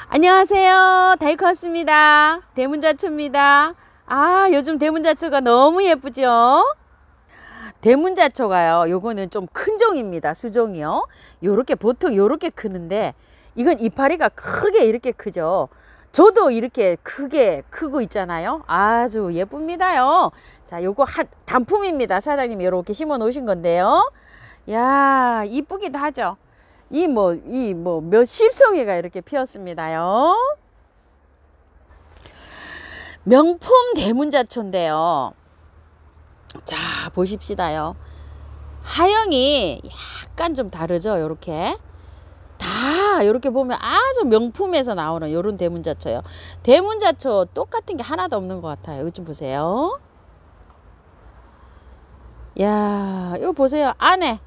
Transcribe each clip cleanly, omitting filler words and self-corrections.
안녕하세요. 다이커스입니다. 대문자초입니다. 아, 요즘 대문자초가 너무 예쁘죠? 대문자초가요, 요거는 좀 큰 종입니다. 수종이요. 요렇게 보통 요렇게 크는데 이건 이파리가 크게 이렇게 크죠. 저도 이렇게 크게 크고 있잖아요. 아주 예쁩니다요. 자, 요거 단품입니다. 사장님이 요렇게 심어 놓으신 건데요. 야, 이쁘기도 하죠. 몇십 송이가 이렇게 피었습니다요. 명품 대문자초인데요. 자, 보십시다요. 하영이 약간 좀 다르죠. 요렇게 다 요렇게 보면 아주 명품에서 나오는 요런 대문자초예요. 대문자초 똑같은 게 하나도 없는 것 같아요. 이거 좀 보세요. 야, 이거 보세요. 안에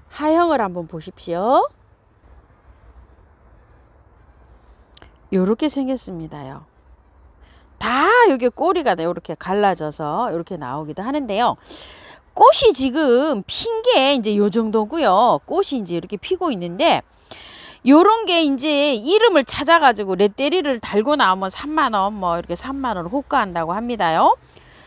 하형을 한번 보십시오. 요렇게 생겼습니다요. 다 여기 꼬리가 이렇게 갈라져서 이렇게 나오기도 하는데요. 꽃이 지금 핀 게 이제 요 정도고요. 꽃이 이제 이렇게 피고 있는데 요런 게 이제 이름을 찾아가지고 레떼리를 달고 나오면 3만원 뭐 이렇게 3만원 호가한다고 합니다요.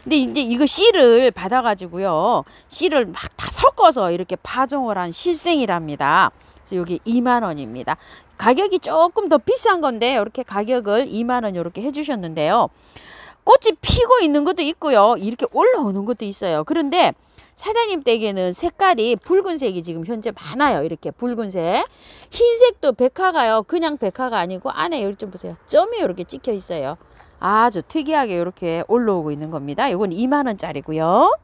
근데 이제 이거 씨를 받아가지고요. 씨를 막 다 섞어서 이렇게 파종을 한 실생이랍니다. 그래서 여기 2만원입니다. 가격이 조금 더 비싼 건데 이렇게 가격을 2만원 이렇게 해주셨는데요. 꽃이 피고 있는 것도 있고요. 이렇게 올라오는 것도 있어요. 그런데 사장님 댁에는 색깔이 붉은색이 지금 현재 많아요. 이렇게 붉은색. 흰색도 백화가요. 그냥 백화가 아니고 안에 여기 좀 보세요. 점이 이렇게 찍혀 있어요. 아주 특이하게 이렇게 올라오고 있는 겁니다. 요건 2만원짜리고요.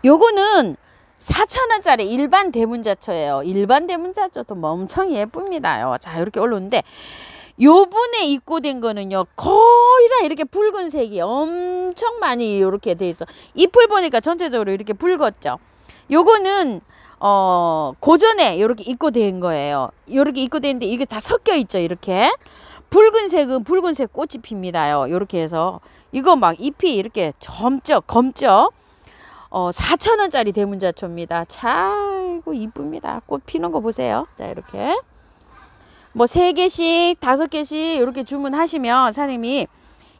요거는 4,000원짜리 일반 대문자초예요. 일반 대문자초도 엄청 예쁩니다요. 자, 이렇게 올라오는데 요번에 입고된 거는요, 거의 다 이렇게 붉은색이 엄청 많이 이렇게 돼 있어. 잎을 보니까 전체적으로 이렇게 붉었죠. 요거는 고전에 이렇게 입고된 거예요. 이렇게 입고되는데 이게 다 섞여 있죠. 이렇게 붉은색은 붉은색 꽃이 핍니다요. 이렇게 해서 이거 막 잎이 이렇게 검죠. 4,000원짜리 대문자초입니다. 참 이거 이쁩니다. 꽃 피는 거 보세요. 자, 이렇게 뭐 3개씩 5개씩 이렇게 주문하시면 사장님이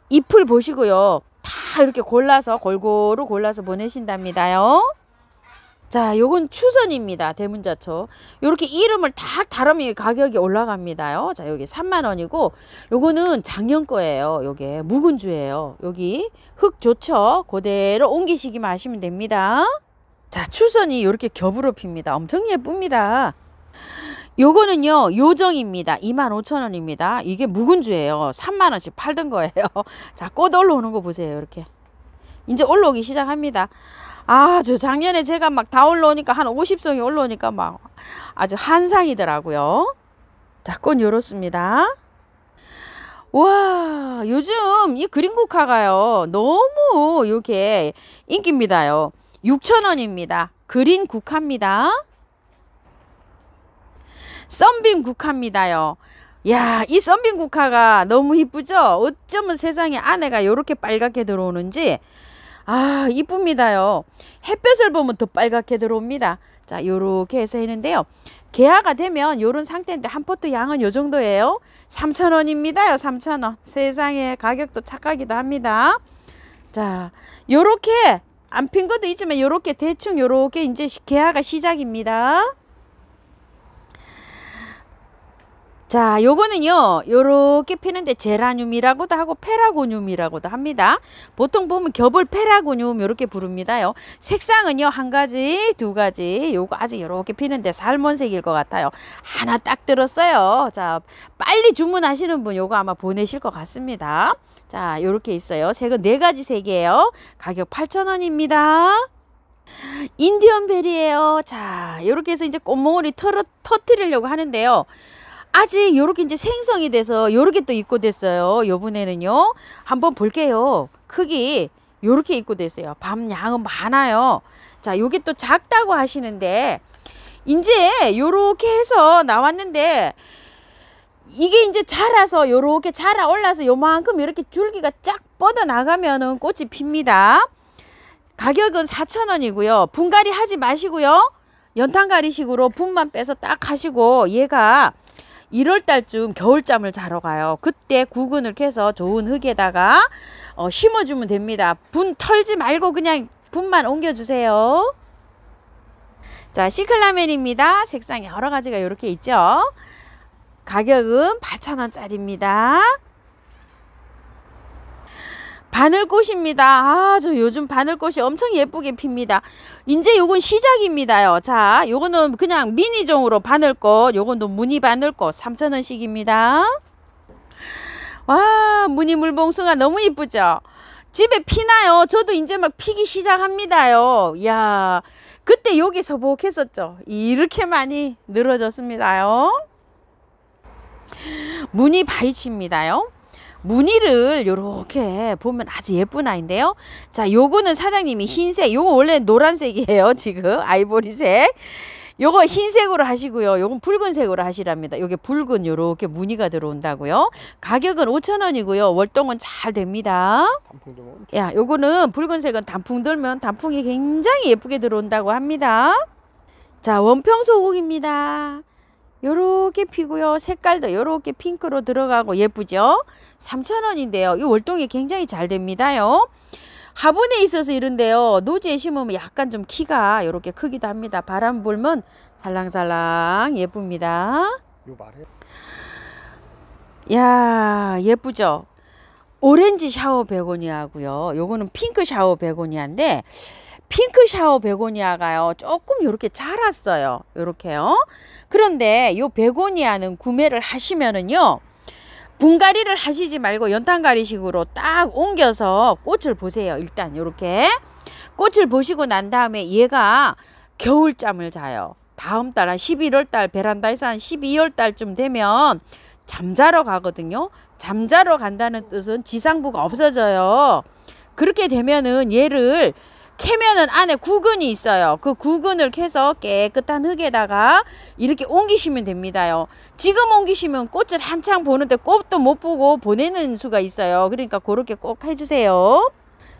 잎을 보시고요. 다 이렇게 골고루 골라서 보내신답니다요. 자, 요건 추선입니다. 대문자초. 요렇게 이름을 딱 다르면 가격이 올라갑니다요. 자, 여기 3만원이고 요거는 작년 거예요. 요게 묵은주예요. 여기 흙 좋죠? 그대로 옮기시기만 하시면 됩니다. 자, 추선이 요렇게 겹으로 핍니다. 엄청 예쁩니다. 요거는요, 요정입니다. 25,000원입니다. 이게 묵은주예요. 3만원씩 팔던 거예요. 자, 꽃 올라오는 거 보세요. 이렇게 이제 올라오기 시작합니다. 아주 작년에 제가 막 다 올라오니까 한 50송이 올라오니까 막 아주 한상이더라고요. 자, 꽃 요렇습니다. 와, 요즘 이 그린국화가요, 너무 이게 인기입니다요. 6,000원입니다. 그린 국화입니다. 썬빔 국화입니다요. 야, 이 썬빔 국화가 너무 이쁘죠? 어쩌면 세상에 안에가 이렇게 빨갛게 들어오는지 아, 이쁩니다요. 햇볕을 보면 더 빨갛게 들어옵니다. 자, 요렇게 해서 했는데요. 개화가 되면 요런 상태인데 한 포트 양은 요 정도예요. 3,000원입니다요. 3,000원. 세상에 가격도 착하기도 합니다. 자, 요렇게 안 핀 것도 있지만 요렇게 대충 요렇게 이제 개화가 시작입니다. 자, 요거는요, 요렇게 피는데 제라늄이라고도 하고 페라고늄이라고도 합니다. 보통 보면 겹을 페라고늄 요렇게 부릅니다요. 색상은요, 1가지, 2가지. 요거 아직 요렇게 피는데 살몬색일 것 같아요. 하나 딱 들었어요. 자, 빨리 주문하시는 분 요거 아마 보내실 것 같습니다. 자, 요렇게 있어요. 색은 4가지 색이에요. 가격 8,000원입니다. 인디언벨이에요. 자, 요렇게 해서 이제 꽃몽울이 터뜨리려고 하는데요. 아직 요렇게 이제 생성이 돼서 요렇게 또 입고됐어요. 요번에는요. 한번 볼게요. 크기 요렇게 입고됐어요. 밤 양은 많아요. 자, 요게 또 작다고 하시는데 이제 요렇게 해서 나왔는데 이게 이제 자라서 요렇게 자라 올라서 요만큼 이렇게 줄기가 쫙 뻗어 나가면은 꽃이 핍니다. 가격은 4,000원이고요. 분갈이 하지 마시고요. 연탄가리식으로 분만 빼서 딱 하시고 얘가 1월 달쯤 겨울잠을 자러 가요. 그때 구근을 캐서 좋은 흙에다가 심어주면 됩니다. 분 털지 말고 그냥 분만 옮겨주세요. 자, 시클라멘입니다. 색상이 여러 가지가 이렇게 있죠. 가격은 8,000원짜리입니다. 바늘꽃입니다. 아, 저 요즘 바늘꽃이 엄청 예쁘게 핍니다. 이제 요건 시작입니다요. 자, 요거는 그냥 미니종으로 바늘꽃, 요건도 무늬 바늘꽃 3,000원씩입니다. 와, 무늬 물봉숭아 너무 이쁘죠? 집에 피나요? 저도 이제 막 피기 시작합니다요. 이야, 그때 여기 서복했었죠. 이렇게 많이 늘어졌습니다요. 무늬 바이치입니다요. 무늬를 요렇게 보면 아주 예쁜 아이인데요. 자, 요거는 사장님이 흰색, 요거 원래 노란색이에요. 지금 아이보리색. 요거 흰색으로 하시고요. 요건 붉은색으로 하시랍니다. 요게 붉은 요렇게 무늬가 들어온다고요. 가격은 5,000원이고요. 월동은 잘 됩니다. 야, 요거는 붉은색은 단풍 들면 단풍이 굉장히 예쁘게 들어온다고 합니다. 자, 원평소국입니다. 요렇게 피고요. 색깔도 요렇게 핑크로 들어가고 예쁘죠? 3,000원인데요. 이 월동이 굉장히 잘 됩니다요. 화분에 있어서 이런데요. 노지에 심으면 약간 좀 키가 요렇게 크기도 합니다. 바람 불면 살랑살랑 예쁩니다. 야, 예쁘죠? 오렌지 샤워 베고니아고요. 요거는 핑크 샤워 베고니아인데 핑크 샤워 베고니아가요. 조금 요렇게 자랐어요. 요렇게요. 그런데 요 베고니아는 구매를 하시면은요. 분갈이를 하시지 말고 연탄가리식으로 딱 옮겨서 꽃을 보세요. 일단 요렇게 꽃을 보시고 난 다음에 얘가 겨울잠을 자요. 다음 달 한 11월 달 베란다에서 한 12월 달쯤 되면 잠자러 가거든요. 잠자러 간다는 뜻은 지상부가 없어져요. 그렇게 되면은 얘를 캐면은 안에 구근이 있어요. 그 구근을 캐서 깨끗한 흙에다가 이렇게 옮기시면 됩니다요. 지금 옮기시면 꽃을 한창 보는데 꽃도 못 보고 보내는 수가 있어요. 그러니까 그렇게 꼭 해주세요.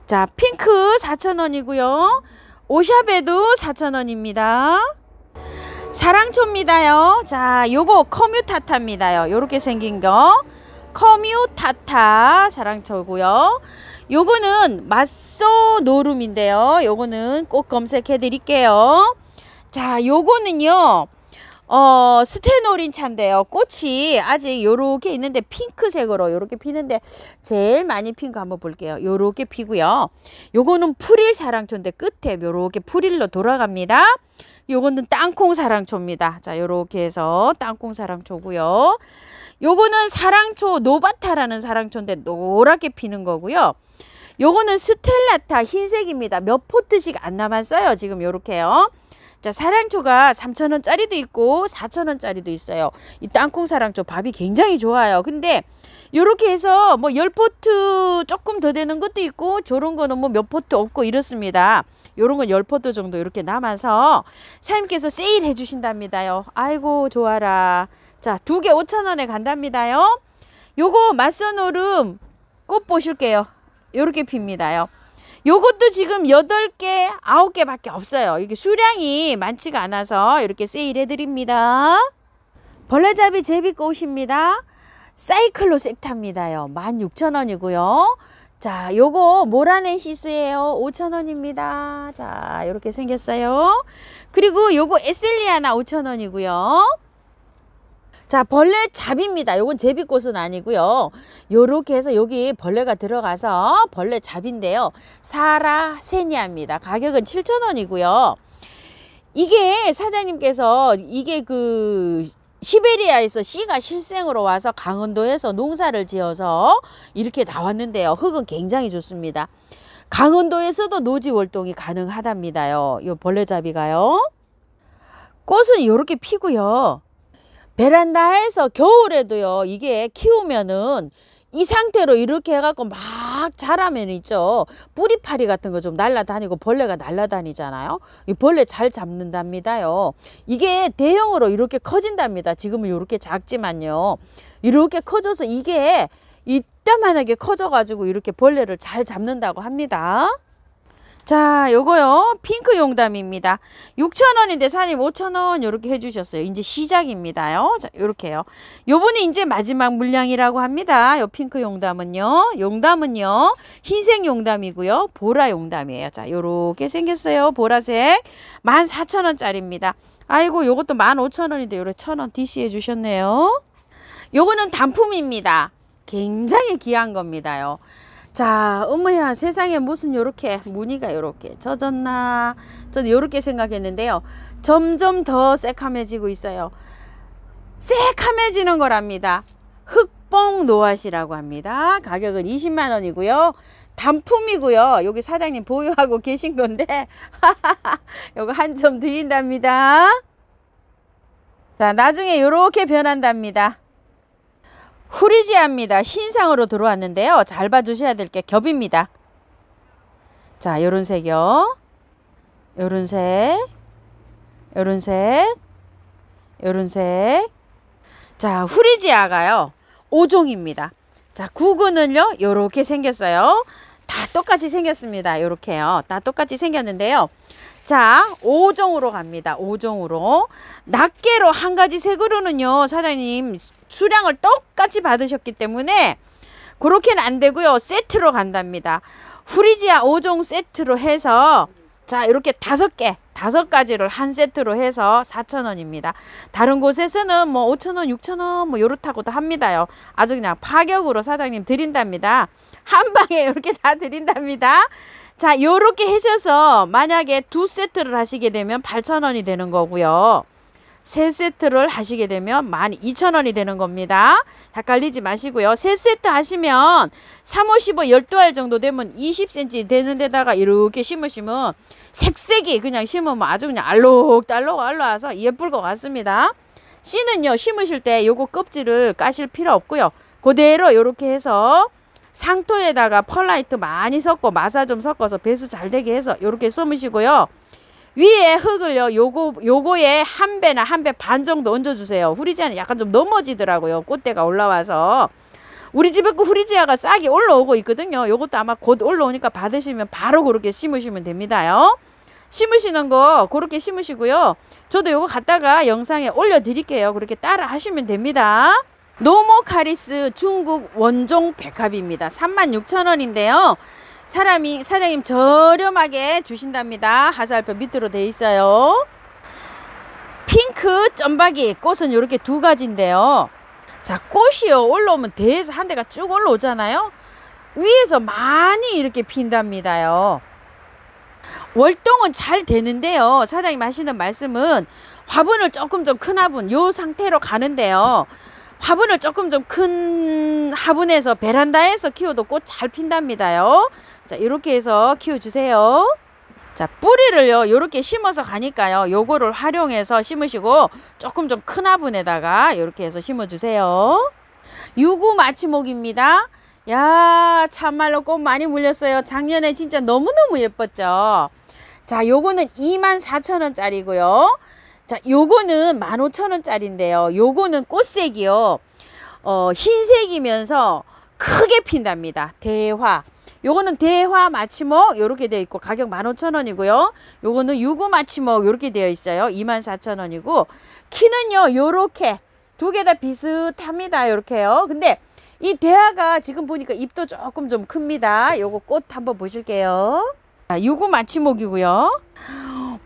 자, 핑크 4,000원이고요. 오샤베도 4,000원입니다. 사랑초입니다요. 자, 요거 커뮤타타입니다요. 요렇게 생긴 거 커뮤타타 사랑초고요. 요거는 맛소노름인데요. 요거는 꼭 검색해 드릴게요. 자, 요거는요. 스테노린 차인데요. 꽃이 아직 요렇게 있는데 핑크색으로 요렇게 피는데 제일 많이 핀 거 한번 볼게요. 요렇게 피고요. 요거는 풀일 사랑초인데 끝에 요렇게 풀일로 돌아갑니다. 요거는 땅콩 사랑초입니다. 자, 요렇게 해서 땅콩 사랑초고요. 요거는 사랑초 노바타라는 사랑초인데 노랗게 피는 거고요. 요거는 스텔라타 흰색입니다. 몇 포트씩 안 남았어요. 지금 요렇게요. 자, 사랑초가 3,000원짜리도 있고 4,000원짜리도 있어요. 이 땅콩 사랑초 밥이 굉장히 좋아요. 근데 요렇게 해서 뭐 10포트 조금 더 되는 것도 있고 저런 거는 뭐 몇 포트 없고 이렇습니다. 요런 건 10포트 정도 이렇게 남아서 사장님께서 세일해 주신답니다요. 아이고 좋아라. 자, 2개 5,000원에 간답니다요. 요거 맛소노름 꽃 보실게요. 요렇게 핍니다요. 요것도 지금 8개, 9개 밖에 없어요. 이게 수량이 많지가 않아서 이렇게 세일해 드립니다. 벌레잡이 제비꽃입니다. 사이클로 섹타입니다요. 16,000원이고요. 자, 요거 모라넨시스예요. 5,000원입니다. 자, 요렇게 생겼어요. 그리고 요거 에셀리아나 5,000원이고요. 자, 벌레 잡입니다. 요건 제비꽃은 아니고요. 요렇게 해서 여기 벌레가 들어가서 벌레 잡인데요. 사라세니아입니다. 가격은 7,000원이고요. 이게 사장님께서 이게 그 시베리아에서 씨가 실생으로 와서 강원도에서 농사를 지어서 이렇게 나왔는데요. 흙은 굉장히 좋습니다. 강원도에서도 노지 월동이 가능하답니다요. 요 벌레잡이가요. 꽃은 요렇게 피고요. 베란다에서 겨울에도요. 이게 키우면은 이 상태로 이렇게 해갖고 막 자라면 있죠. 뿌리파리 같은 거 좀 날라다니고 벌레가 날라다니잖아요. 이 벌레 잘 잡는답니다요. 이게 대형으로 이렇게 커진답니다. 지금은 이렇게 작지만요. 이렇게 커져서 이게 이따만하게 커져가지고 이렇게 벌레를 잘 잡는다고 합니다. 자, 요거요. 핑크 용담입니다. 6,000원인데 사장님 5,000원 요렇게 해주셨어요. 이제 시작입니다요. 자, 요렇게요. 요번에 이제 마지막 물량이라고 합니다. 요 핑크 용담은요. 용담은요. 흰색 용담이고요. 보라 용담이에요. 자, 요렇게 생겼어요. 보라색. 14,000원짜리입니다. 아이고, 요것도 15,000원인데 요래 1,000원 DC 해주셨네요. 요거는 단품입니다. 굉장히 귀한 겁니다요. 자, 어머야, 세상에 무슨 요렇게 무늬가 요렇게 젖었나? 저는 요렇게 생각했는데요. 점점 더 새카매지고 있어요. 새카매지는 거랍니다. 흑봉 노앗이라고 합니다. 가격은 20만 원이고요. 단품이고요. 여기 사장님 보유하고 계신 건데 요거 한 점 드린답니다. 자, 나중에 요렇게 변한답니다. 후리지아입니다. 신상으로 들어왔는데요. 잘 봐주셔야 될 게 겹입니다. 자, 요런 색이요. 요런 색, 요런 색, 요런 색. 자, 후리지아가요. 5종입니다. 자, 구근은요. 요렇게 생겼어요. 다 똑같이 생겼습니다. 요렇게요. 다 똑같이 생겼는데요. 자, 5종으로 갑니다. 5종으로. 낱개로 한 가지 색으로는요. 사장님 수량을 똑같이 받으셨기 때문에 그렇게는 안 되고요. 세트로 간답니다. 후리지아 5종 세트로 해서 자, 이렇게 5개, 5가지를 한 세트로 해서 4,000원입니다. 다른 곳에서는 뭐 5,000원, 6,000원 뭐 요렇다고도 합니다요. 아주 그냥 파격으로 사장님 드린답니다. 한 방에 이렇게 다 드린답니다. 자, 요렇게 해셔서 만약에 2세트를 하시게 되면 8,000원이 되는 거고요. 3세트를 하시게 되면 12,000원이 되는 겁니다. 헷갈리지 마시고요. 3세트 하시면 3, 5, 15, 12알 정도 되면 20cm 되는 데다가 이렇게 심으시면 색색이 그냥 심으면 아주 그냥 알록달록 알로와서 예쁠 것 같습니다. 씨는요, 심으실 때 요거 껍질을 까실 필요 없고요. 그대로 요렇게 해서 상토에다가 펄라이트 많이 섞고 마사 좀 섞어서 배수 잘 되게 해서 요렇게 심으시고요. 위에 흙을요, 요거에 한 배나 한 배 반 정도 얹어주세요. 후리지아는 약간 좀 넘어지더라고요. 꽃대가 올라와서. 우리 집에 그 후리지아가 싹이 올라오고 있거든요. 요것도 아마 곧 올라오니까 받으시면 바로 그렇게 심으시면 됩니다요. 심으시는 거 그렇게 심으시고요. 저도 요거 갖다가 영상에 올려드릴게요. 그렇게 따라 하시면 됩니다. 노모카리스 중국 원종 백합입니다. 36,000원인데요. 사장님 저렴하게 주신답니다. 하살표 밑으로 돼 있어요. 핑크 점박이 꽃은 이렇게 2가지인데요. 자, 꽃이요 올라오면 대에서 한 대가 쭉 올라오잖아요. 위에서 많이 이렇게 핀답니다요. 월동은 잘 되는데요. 사장님 하시는 말씀은 화분을 조금 좀 큰 화분 요 상태로 가는데요. 화분을 조금 좀 큰 화분에서 베란다에서 키워도 꽃 잘 핀답니다요. 자, 이렇게 해서 키워주세요. 자, 뿌리를요 이렇게 심어서 가니까요, 요거를 활용해서 심으시고 조금 좀 큰 화분에다가 이렇게 해서 심어주세요. 유구 마취목입니다. 야, 참말로 꽃 많이 물렸어요. 작년에 진짜 너무너무 예뻤죠. 자, 요거는 24,000원짜리고요. 자, 요거는 15,000원짜리인데요. 요거는 꽃색이요. 흰색이면서 크게 핀답니다. 대화. 요거는 대화 마취목 요렇게 되어 있고 가격 15,000원이고요. 요거는 유구 마취목 요렇게 되어 있어요. 24,000원이고 키는요 요렇게 2개 다 비슷합니다. 요렇게요. 근데 이 대화가 지금 보니까 잎도 조금 좀 큽니다. 요거 꽃 한번 보실게요. 자, 유구 마취목이고요.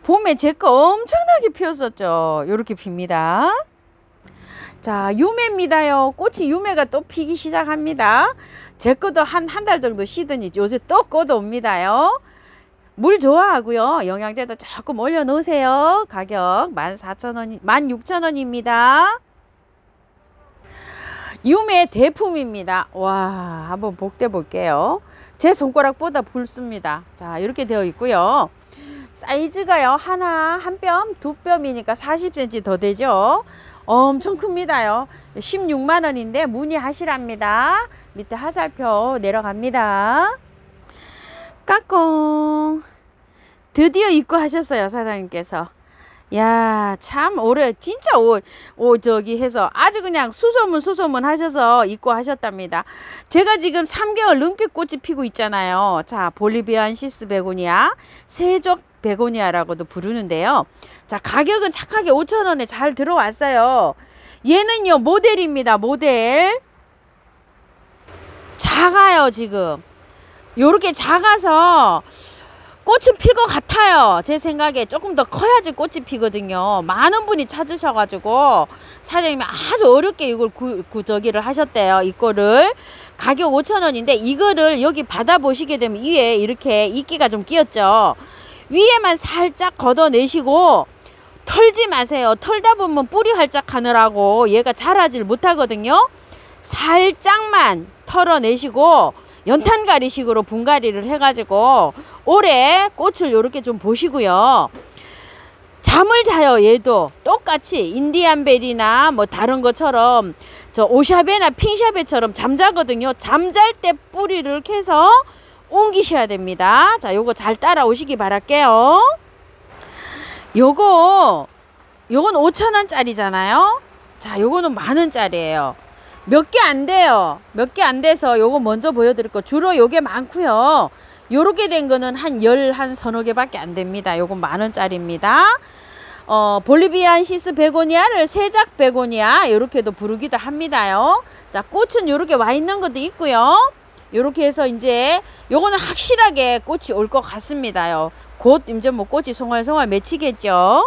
봄에 제 거 엄청나게 피었었죠. 요렇게 핍니다. 자, 유매입니다요. 꽃이 유매가 또 피기 시작합니다. 제 것도 한 달 정도 쉬더니 요새 또 꽃 옵니다요. 물 좋아하고요. 영양제도 조금 올려 놓으세요. 가격 14,000원, 16,000원입니다. 유매 대품입니다. 와, 한번 복대 볼게요. 제 손가락보다 붉습니다. 자, 이렇게 되어 있고요. 사이즈가요, 한 뼘, 2뼘이니까 40cm 더 되죠. 엄청 큽니다요. 16만 원인데 문의하시랍니다. 밑에 하살표 내려갑니다. 까꿍. 드디어 입고하셨어요, 사장님께서. 야, 참 올해 진짜 저기 해서 아주 그냥 수소문 하셔서 입고 하셨답니다. 제가 지금 3개월 넘게 꽃이 피고 있잖아요. 자, 볼리비안시스 베고니아, 세족 베고니아라고도 부르는데요. 자, 가격은 착하게 5,000원에 잘 들어왔어요. 얘는요, 모델입니다. 모델. 작아요, 지금. 요렇게 작아서 꽃은 필 것 같아요. 제 생각에 조금 더 커야지 꽃이 피거든요. 많은 분이 찾으셔가지고 사장님이 아주 어렵게 이걸 저기를 하셨대요. 이거를 가격 5,000원인데 이거를 여기 받아보시게 되면 위에 이렇게 이끼가 좀 끼었죠. 위에만 살짝 걷어내시고 털지 마세요. 털다 보면 뿌리 활짝 하느라고 얘가 자라질 못하거든요. 살짝만 털어내시고 연탄가리식으로 분갈이를 해가지고 올해 꽃을 이렇게 좀 보시고요. 잠을 자요. 얘도 똑같이 인디안벨이나 뭐 다른 것처럼 저 오샤베나 핑샤베처럼 잠자거든요. 잠잘 때 뿌리를 캐서 옮기셔야 됩니다. 자, 요거 잘 따라오시기 바랄게요. 요건 5,000원짜리잖아요. 자, 요거는 만원짜리예요. 몇 개 안 돼요. 몇 개 안 돼서 요거 먼저 보여드릴 거. 주로 요게 많고요. 요렇게 된 거는 한 서너 개밖에 안 됩니다. 요건 만원짜리입니다. 볼리비안시스 베고니아를 세작 베고니아 요렇게도 부르기도 합니다요. 자, 꽃은 요렇게 와 있는 것도 있고요. 요렇게 해서 이제 요거는 확실하게 꽃이 올 것 같습니다요. 곧 이제 뭐 꽃이 송알송알 맺히겠죠.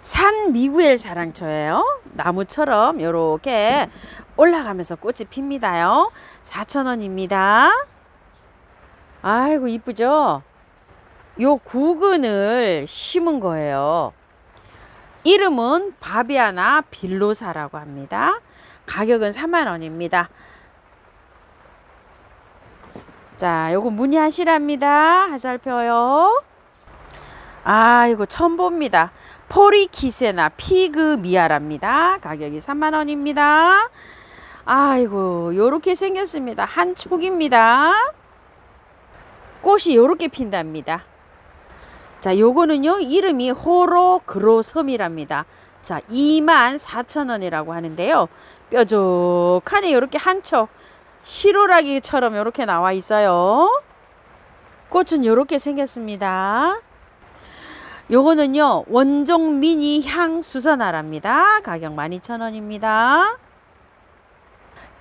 산 미구엘 사랑초예요. 나무처럼 요렇게 올라가면서 꽃이 핍니다요. 4,000원입니다. 아이고 이쁘죠? 요 구근을 심은 거예요. 이름은 바비아나 빌로사라고 합니다. 가격은 30,000원입니다. 자, 요거 문의하시랍니다. 화살표요. 아, 이거 처음 봅니다. 포리키세나 피그미아랍니다. 가격이 30,000원입니다. 아이고, 요렇게 생겼습니다. 한 촉입니다. 꽃이 요렇게 핀답니다. 자, 요거는요, 이름이 호로그로섬이랍니다. 자, 24,000원이라고 하는데요. 뾰족하네, 요렇게 한 촉. 시로라기처럼 요렇게 나와 있어요. 꽃은 요렇게 생겼습니다. 요거는요, 원종 미니 향 수선화랍니다. 가격 12,000원입니다.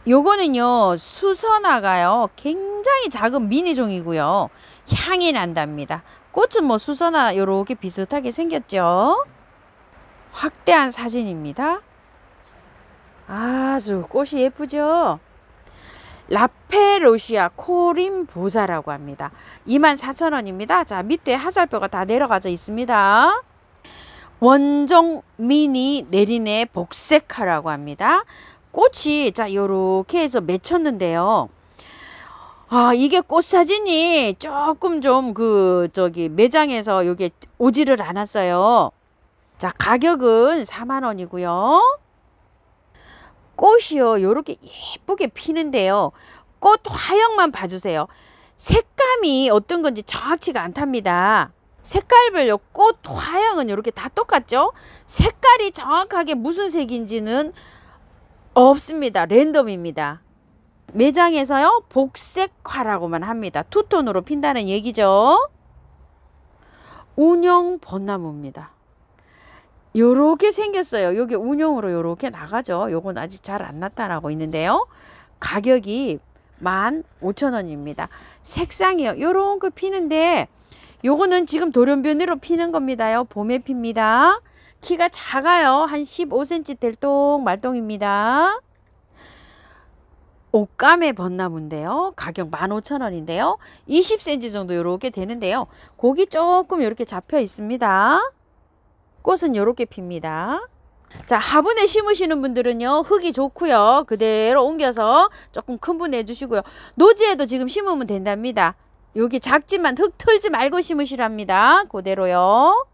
요거는요, 수선화가요, 굉장히 작은 미니종이고요. 향이 난답니다. 꽃은 뭐 수선화 요렇게 비슷하게 생겼죠. 확대한 사진입니다. 아주 꽃이 예쁘죠. 라페로시아 코림보사라고 합니다. 24,000원입니다. 자, 밑에 화살표가 다 내려가져 있습니다. 원종 미니 내리네 복색화라고 합니다. 꽃이 자 요렇게 해서 맺혔는데요. 아, 이게 꽃 사진이 조금 좀 매장에서 요게 오지를 않았어요. 자, 가격은 40,000원이고요. 꽃이요, 요렇게 예쁘게 피는데요. 꽃 화형만 봐주세요. 색감이 어떤 건지 정확치가 않답니다. 색깔별로 꽃 화형은 이렇게 다 똑같죠? 색깔이 정확하게 무슨 색인지는 없습니다. 랜덤입니다. 매장에서요, 복색화라고만 합니다. 투톤으로 핀다는 얘기죠. 운영 벚나무입니다. 요렇게 생겼어요. 요게 운용으로 요렇게 나가죠. 요건 아직 잘 안 나타나고 있는데요. 가격이 15,000원입니다. 색상이요, 요런 거 피는데 요거는 지금 돌연변이로 피는 겁니다요. 봄에 핍니다. 키가 작아요. 한 15cm 될똥 말똥입니다. 옷감의 벚나무인데요. 가격 15,000원인데요. 20cm 정도 요렇게 되는데요. 고기 조금 요렇게 잡혀 있습니다. 꽃은 요렇게 핍니다. 자, 화분에 심으시는 분들은요, 흙이 좋고요. 그대로 옮겨서 조금 큰 분 해주시고요. 노지에도 지금 심으면 된답니다. 여기 작지만 흙 털지 말고 심으시랍니다. 그대로요.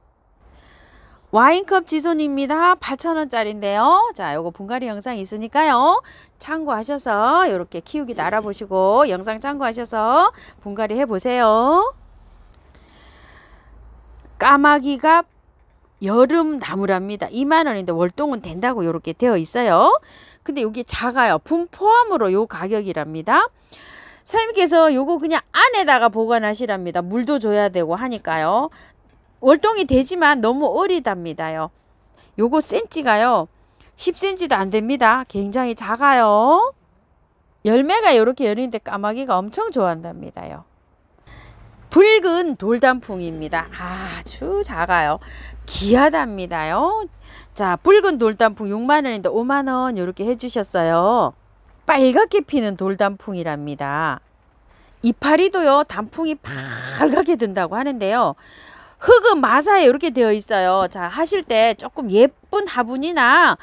와인컵 지손입니다. 8,000원짜리인데요. 자, 요거 분갈이 영상 있으니까요. 참고하셔서 요렇게 키우기도 알아보시고 영상 참고하셔서 분갈이 해보세요. 까마귀가 여름 나무랍니다. 2만 원인데 월동은 된다고 이렇게 되어 있어요. 근데 여기 작아요. 분 포함으로 요 가격이랍니다. 사장님께서 요거 그냥 안에다가 보관하시랍니다. 물도 줘야 되고 하니까요. 월동이 되지만 너무 어리답니다요. 요거 센치가요 10cm도 안 됩니다. 굉장히 작아요. 열매가 이렇게 열리는데 까마귀가 엄청 좋아한답니다요. 붉은 돌단풍입니다. 아주 작아요. 귀하답니다요. 자, 붉은 돌단풍 6만 원인데 5만 원 이렇게 해주셨어요. 빨갛게 피는 돌단풍이랍니다. 이파리도요 단풍이 빨갛게 든다고 하는데요. 흙은 마사에 이렇게 되어 있어요. 자, 하실 때 조금 예쁜 화분이나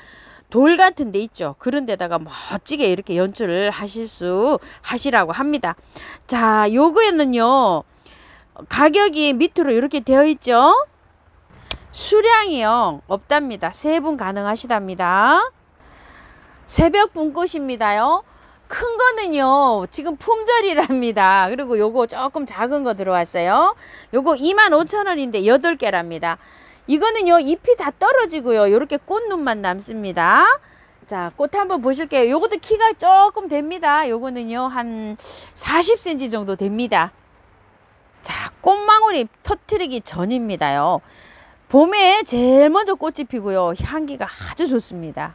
돌 같은 데 있죠. 그런 데다가 멋지게 이렇게 연출을 하시라고 합니다. 자, 요거는요 가격이 밑으로 이렇게 되어 있죠. 수량이요 없답니다. 3분 가능하시답니다. 새벽 분꽃입니다요. 큰 거는요 지금 품절이랍니다. 그리고 요거 조금 작은 거 들어왔어요. 요거 25,000원인데 8개랍니다. 이거는요 잎이 다 떨어지고요 요렇게 꽃눈만 남습니다. 자, 꽃 한번 보실게요. 요것도 키가 조금 됩니다. 요거는요 한 40cm 정도 됩니다. 자, 꽃망울이 터트리기 전입니다요. 봄에 제일 먼저 꽃이 피고요 향기가 아주 좋습니다.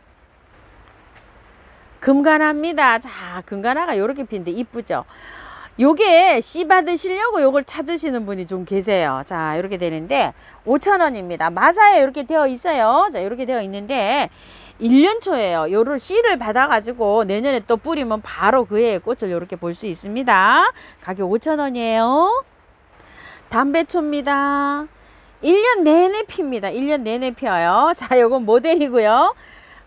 금가나입니다. 자, 금가나가 요렇게 피는데 이쁘죠. 요게 씨 받으시려고 요걸 찾으시는 분이 좀 계세요. 자, 이렇게 되는데 5,000원입니다. 마사에 이렇게 되어 있어요. 자, 이렇게 되어 있는데 1년초예요. 요를 씨를 받아가지고 내년에 또 뿌리면 바로 그해의 꽃을 이렇게 볼 수 있습니다. 가격 5,000원이에요. 담배초입니다. 1년 내내 핍니다. 1년 내내 피어요. 자, 요건 모델이고요.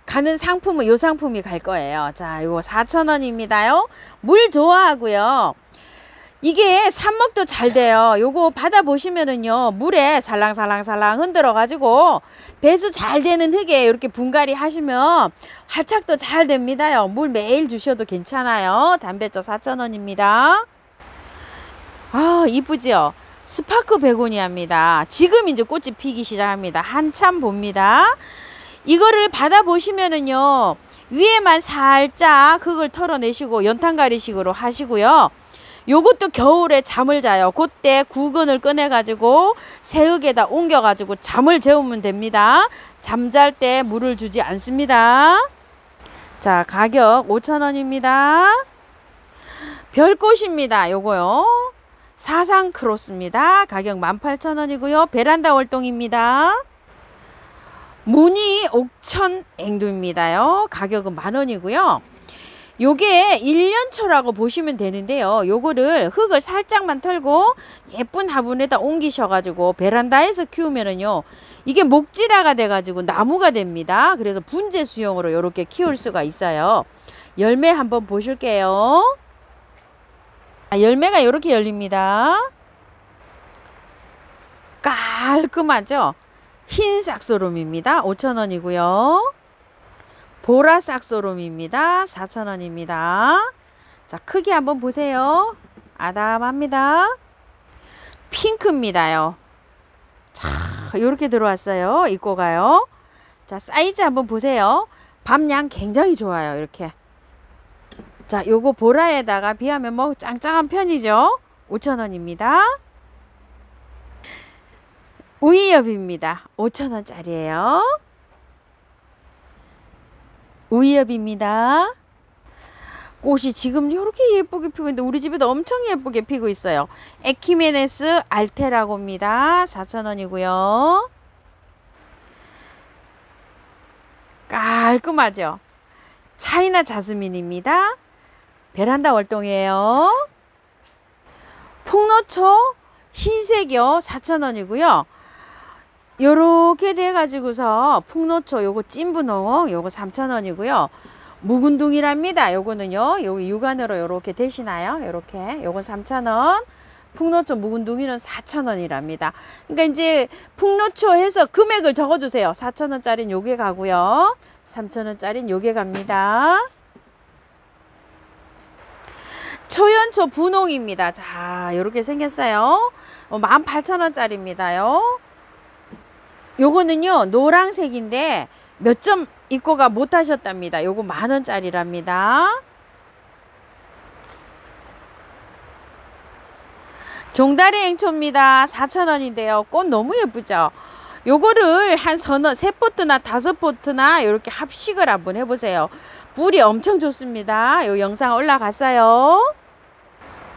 가는 상품은 요 상품이 갈 거예요. 자, 요거 4,000원입니다요. 물 좋아하고요. 이게 삽목도 잘 돼요. 요거 받아보시면은요 물에 살랑살랑살랑 흔들어 가지고 배수 잘 되는 흙에 이렇게 분갈이 하시면 활착도 잘 됩니다요. 물 매일 주셔도 괜찮아요. 담배초 4,000원입니다. 아, 이쁘죠? 스파크 베고니아입니다. 지금 이제 꽃이 피기 시작합니다. 한참 봅니다. 이거를 받아보시면은요 위에만 살짝 흙을 털어내시고 연탄가리식으로 하시고요. 요것도 겨울에 잠을 자요. 그때 구근을 꺼내 가지고 새흙에다 옮겨 가지고 잠을 재우면 됩니다. 잠잘 때 물을 주지 않습니다. 자, 가격 5,000원입니다. 별꽃입니다. 요거요 사상 크로스입니다. 가격 18,000원이고요 베란다 월동입니다. 무늬 옥천 앵두입니다요. 가격은 10,000원이고요. 요게 1년초라고 보시면 되는데요. 요거를 흙을 살짝만 털고 예쁜 화분에다 옮기셔가지고 베란다에서 키우면은요. 이게 목지라가 돼가지고 나무가 됩니다. 그래서 분재 수용으로 이렇게 키울 수가 있어요. 열매 한번 보실게요. 열매가 이렇게 열립니다. 깔끔하죠? 흰 싹소롬입니다. 5,000원이고요. 보라 싹소롬입니다. 4,000원입니다. 자, 크기 한번 보세요. 아담합니다. 핑크입니다요. 자, 이렇게 들어왔어요. 입고 가요. 자, 사이즈 한번 보세요. 밤양 굉장히 좋아요. 이렇게. 자, 요거 보라에다가 비하면 뭐 짱짱한 편이죠. 5,000원입니다. 우이엽입니다. 5,000원짜리예요. 우이엽입니다. 꽃이 지금 이렇게 예쁘게 피고 있는데 우리 집에도 엄청 예쁘게 피고 있어요. 에키메네스 알테라고입니다. 4,000원이고요. 깔끔하죠. 차이나 자스민입니다. 베란다 월동이에요. 풍노초 흰색이요. 4,000원이고요. 요렇게 돼가지고서 풍노초 요거 찐분홍 요거 3,000원이고요. 묵은둥이랍니다. 요거는요. 여기 육안으로 요렇게 되시나요? 요렇게 요건 3,000원. 풍노초 묵은둥이는 4,000원이랍니다. 그러니까 이제 풍노초 해서 금액을 적어주세요. 4,000원짜리는 요게 가고요. 3,000원짜리는 요게 갑니다. 초연초 분홍입니다. 자, 요렇게 생겼어요. 18,000원짜리입니다요. 요거는요 노란색인데 몇 점 입고가 못 하셨답니다. 요거 10,000원짜리랍니다. 종다리 행초입니다. 4,000원인데요. 꽃 너무 예쁘죠? 요거를 한 세 포트나 5포트나 이렇게 합식을 한번 해보세요. 뿌리 엄청 좋습니다. 요 영상 올라갔어요.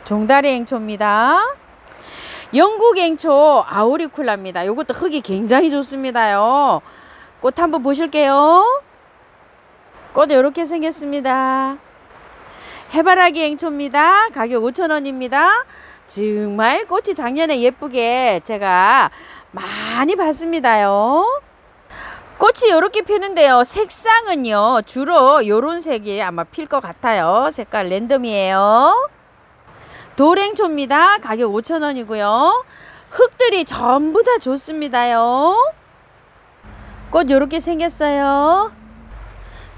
종다리 행초입니다. 영국 행초 아우리쿨라입니다. 요것도 흙이 굉장히 좋습니다요. 꽃 한번 보실게요. 꽃 이렇게 생겼습니다. 해바라기 행초입니다. 가격 5,000원입니다. 정말 꽃이 작년에 예쁘게 제가 많이 봤습니다요. 꽃이 이렇게 피는데요. 색상은요 주로 요런 색이 아마 필 것 같아요. 색깔 랜덤이에요. 돌행초입니다. 가격 5,000원이고요. 흙들이 전부 다 좋습니다요. 꽃 이렇게 생겼어요.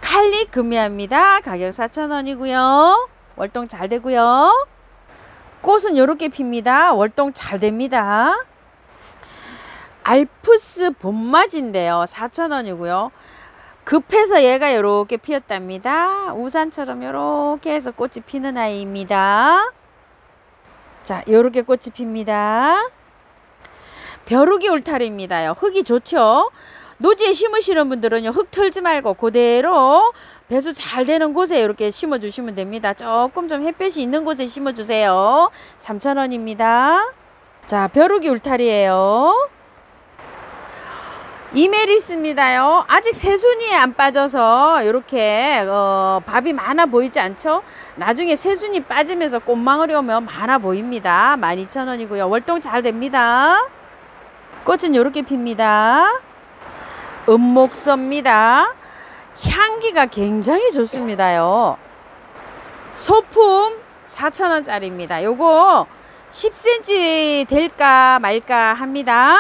칼릭 금미합니다. 가격 4,000원이고요. 월동 잘 되고요. 꽃은 이렇게 핍니다. 월동 잘 됩니다. 알프스 봄맞인데요. 4,000원이고요. 급해서 얘가 이렇게 피었답니다. 우산처럼 이렇게 해서 꽃이 피는 아이입니다. 자, 이렇게 꽃이 핍니다. 벼룩이 울타리입니다. 흙이 좋죠. 노지에 심으시는 분들은요 흙 털지 말고 그대로 배수 잘 되는 곳에 이렇게 심어 주시면 됩니다. 조금 좀 햇볕이 있는 곳에 심어 주세요. 3,000원입니다. 자, 벼룩이 울타리예요. 이메리스입니다요. 아직 새순이 안 빠져서 이렇게 밥이 많아 보이지 않죠? 나중에 새순이 빠지면서 꽃망울이 오면 많아 보입니다. 12,000원이고요. 월동 잘 됩니다. 꽃은 이렇게 핍니다. 은목서입니다. 향기가 굉장히 좋습니다요. 소품 4,000원짜리입니다. 요거 10cm 될까 말까 합니다.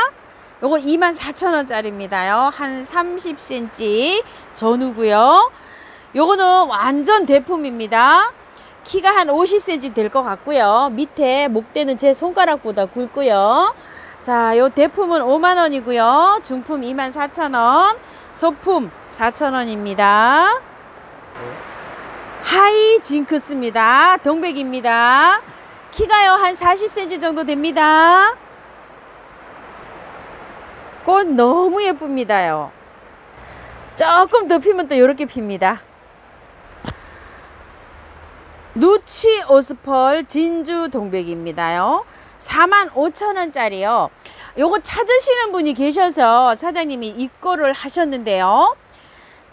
요거 24,000원짜리입니다요. 한 30cm 전후고요. 요거는 완전 대품입니다. 키가 한 50cm 될 것 같고요. 밑에 목대는 제 손가락보다 굵고요. 자, 요 대품은 5만원이고요. 중품 24,000원, 소품 4,000원입니다. 하이 징크스입니다. 동백입니다. 키가요 한 40cm 정도 됩니다. 꽃 너무 예쁩니다요. 조금 더 피면 또 이렇게 핍니다. 누치 오스펄 진주 동백입니다요. 45,000원짜리요. 요거 찾으시는 분이 계셔서 사장님이 입고를 하셨는데요.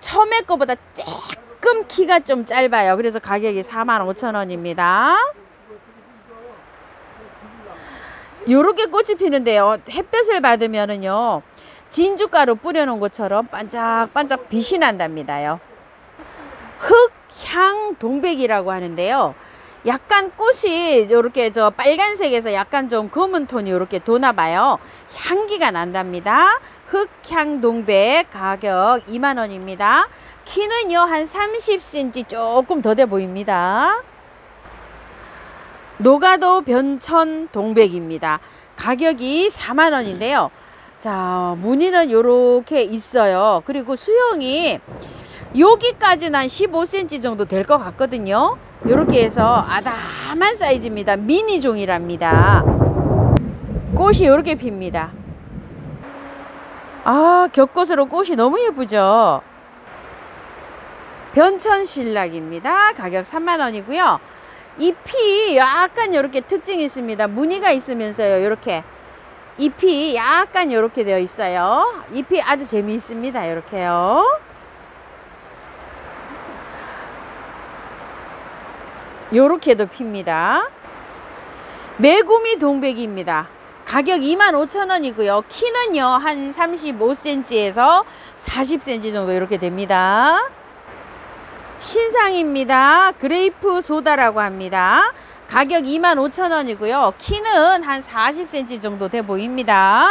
처음에 거보다 조금 키가 좀 짧아요. 그래서 가격이 45,000원입니다. 요렇게 꽃이 피는데요. 햇볕을 받으면은요 진주가루 뿌려놓은 것처럼 반짝반짝 빛이 난답니다요. 흑향 동백이라고 하는데요. 약간 꽃이 이렇게 빨간색에서 약간 좀 검은 톤이 이렇게 도나봐요. 향기가 난답니다. 흑향 동백 가격 2만원입니다. 키는요 한 30cm 조금 더 돼 보입니다. 노가도 변천 동백입니다. 가격이 4만원인데요. 자, 무늬는 이렇게 있어요. 그리고 수영이 여기까지는 한 15cm 정도 될 것 같거든요. 이렇게 해서 아담한 사이즈입니다. 미니종이랍니다. 꽃이 이렇게 핍니다. 아, 겹꽃으로 꽃이 너무 예쁘죠. 변천신락입니다. 가격 3만원이고요. 잎이 약간 이렇게 특징이 있습니다. 무늬가 있으면서요 이렇게 잎이 약간 이렇게 되어 있어요. 잎이 아주 재미있습니다. 이렇게요. 요렇게도 핍니다. 메구미 동백입니다. 가격 25,000원이고요. 키는요 한 35cm에서 40cm 정도 이렇게 됩니다. 신상입니다. 그레이프 소다라고 합니다. 가격 25,000원이고요. 키는 한 40cm 정도 돼 보입니다.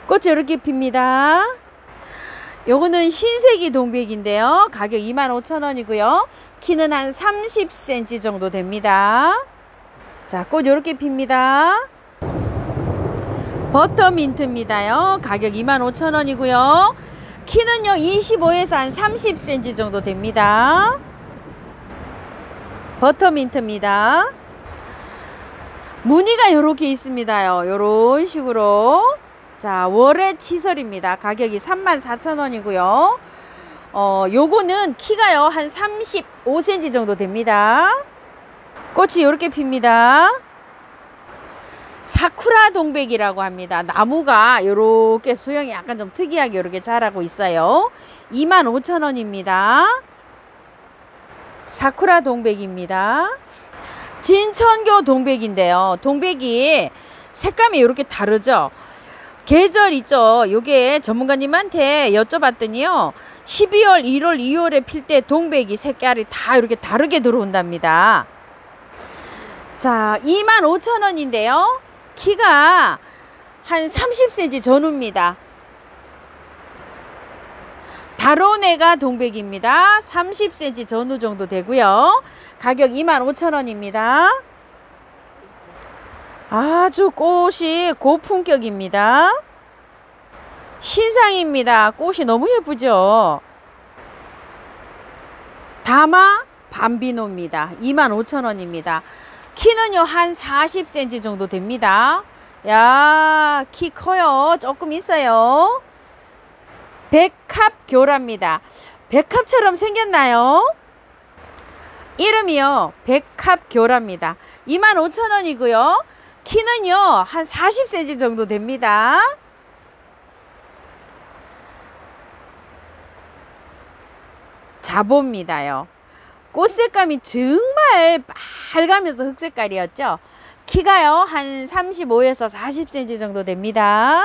꽃이 이렇게 핍니다. 요거는 신세기 동백인데요. 가격 25,000원이고요. 키는 한 30cm 정도 됩니다. 자, 꽃 이렇게 핍니다. 버터민트입니다요. 가격 25,000원이고요. 키는요 25에서 한 30cm 정도 됩니다. 버터민트입니다. 무늬가 이렇게 있습니다요. 요런 식으로. 자, 월의 치설입니다. 가격이 34,000원이고요. 요거는 키가요 한 35cm 정도 됩니다. 꽃이 이렇게 핍니다. 사쿠라 동백이라고 합니다. 나무가 이렇게 수영이 약간 좀 특이하게 이렇게 자라고 있어요. 25,000원입니다. 사쿠라 동백입니다. 진천교 동백인데요. 동백이 색감이 이렇게 다르죠. 계절 있죠. 요게 전문가님한테 여쭤봤더니요. 12월, 1월, 2월에 필 때 동백이 색깔이 다 이렇게 다르게 들어온답니다. 자, 25,000원인데요. 키가 한 30cm 전후입니다. 다로네가 동백입니다. 30cm 전후 정도 되고요. 가격 25,000원입니다. 아주 꽃이 고품격입니다. 신상입니다. 꽃이 너무 예쁘죠. 다마 밤비노입니다. 25,000원입니다. 키는요 한 40cm 정도 됩니다. 야, 키 커요. 조금 있어요. 백합교라입니다. 백합처럼 생겼나요? 이름이요 백합교라입니다. 25,000원이고요. 키는요 한 40cm 정도 됩니다. 자보입니다요. 꽃 색감이 정말 빨가면서 흑색깔이었죠. 키가요 한 35에서 40cm 정도 됩니다.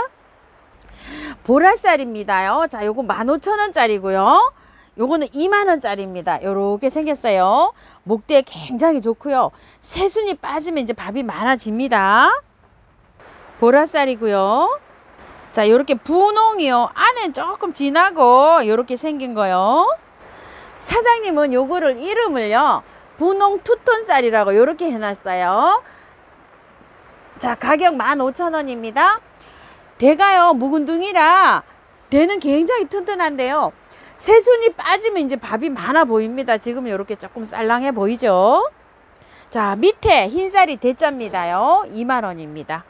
보라쌀입니다요. 자, 요거 15,000원짜리고요. 요거는 20,000원짜리입니다. 요렇게 생겼어요. 목대에 굉장히 좋고요. 새순이 빠지면 이제 밥이 많아집니다. 보라쌀이고요. 자, 요렇게 분홍이요. 안에 조금 진하고 요렇게 생긴 거요. 사장님은 요거를 이름을요 분홍 투톤쌀이라고 요렇게 해놨어요. 자, 가격 15,000원입니다. 대가요 묵은둥이라 대는 굉장히 튼튼한데요. 새순이 빠지면 이제 밥이 많아 보입니다. 지금 요렇게 조금 쌀랑해 보이죠. 자, 밑에 흰쌀이 대자입니다요. 20,000원입니다.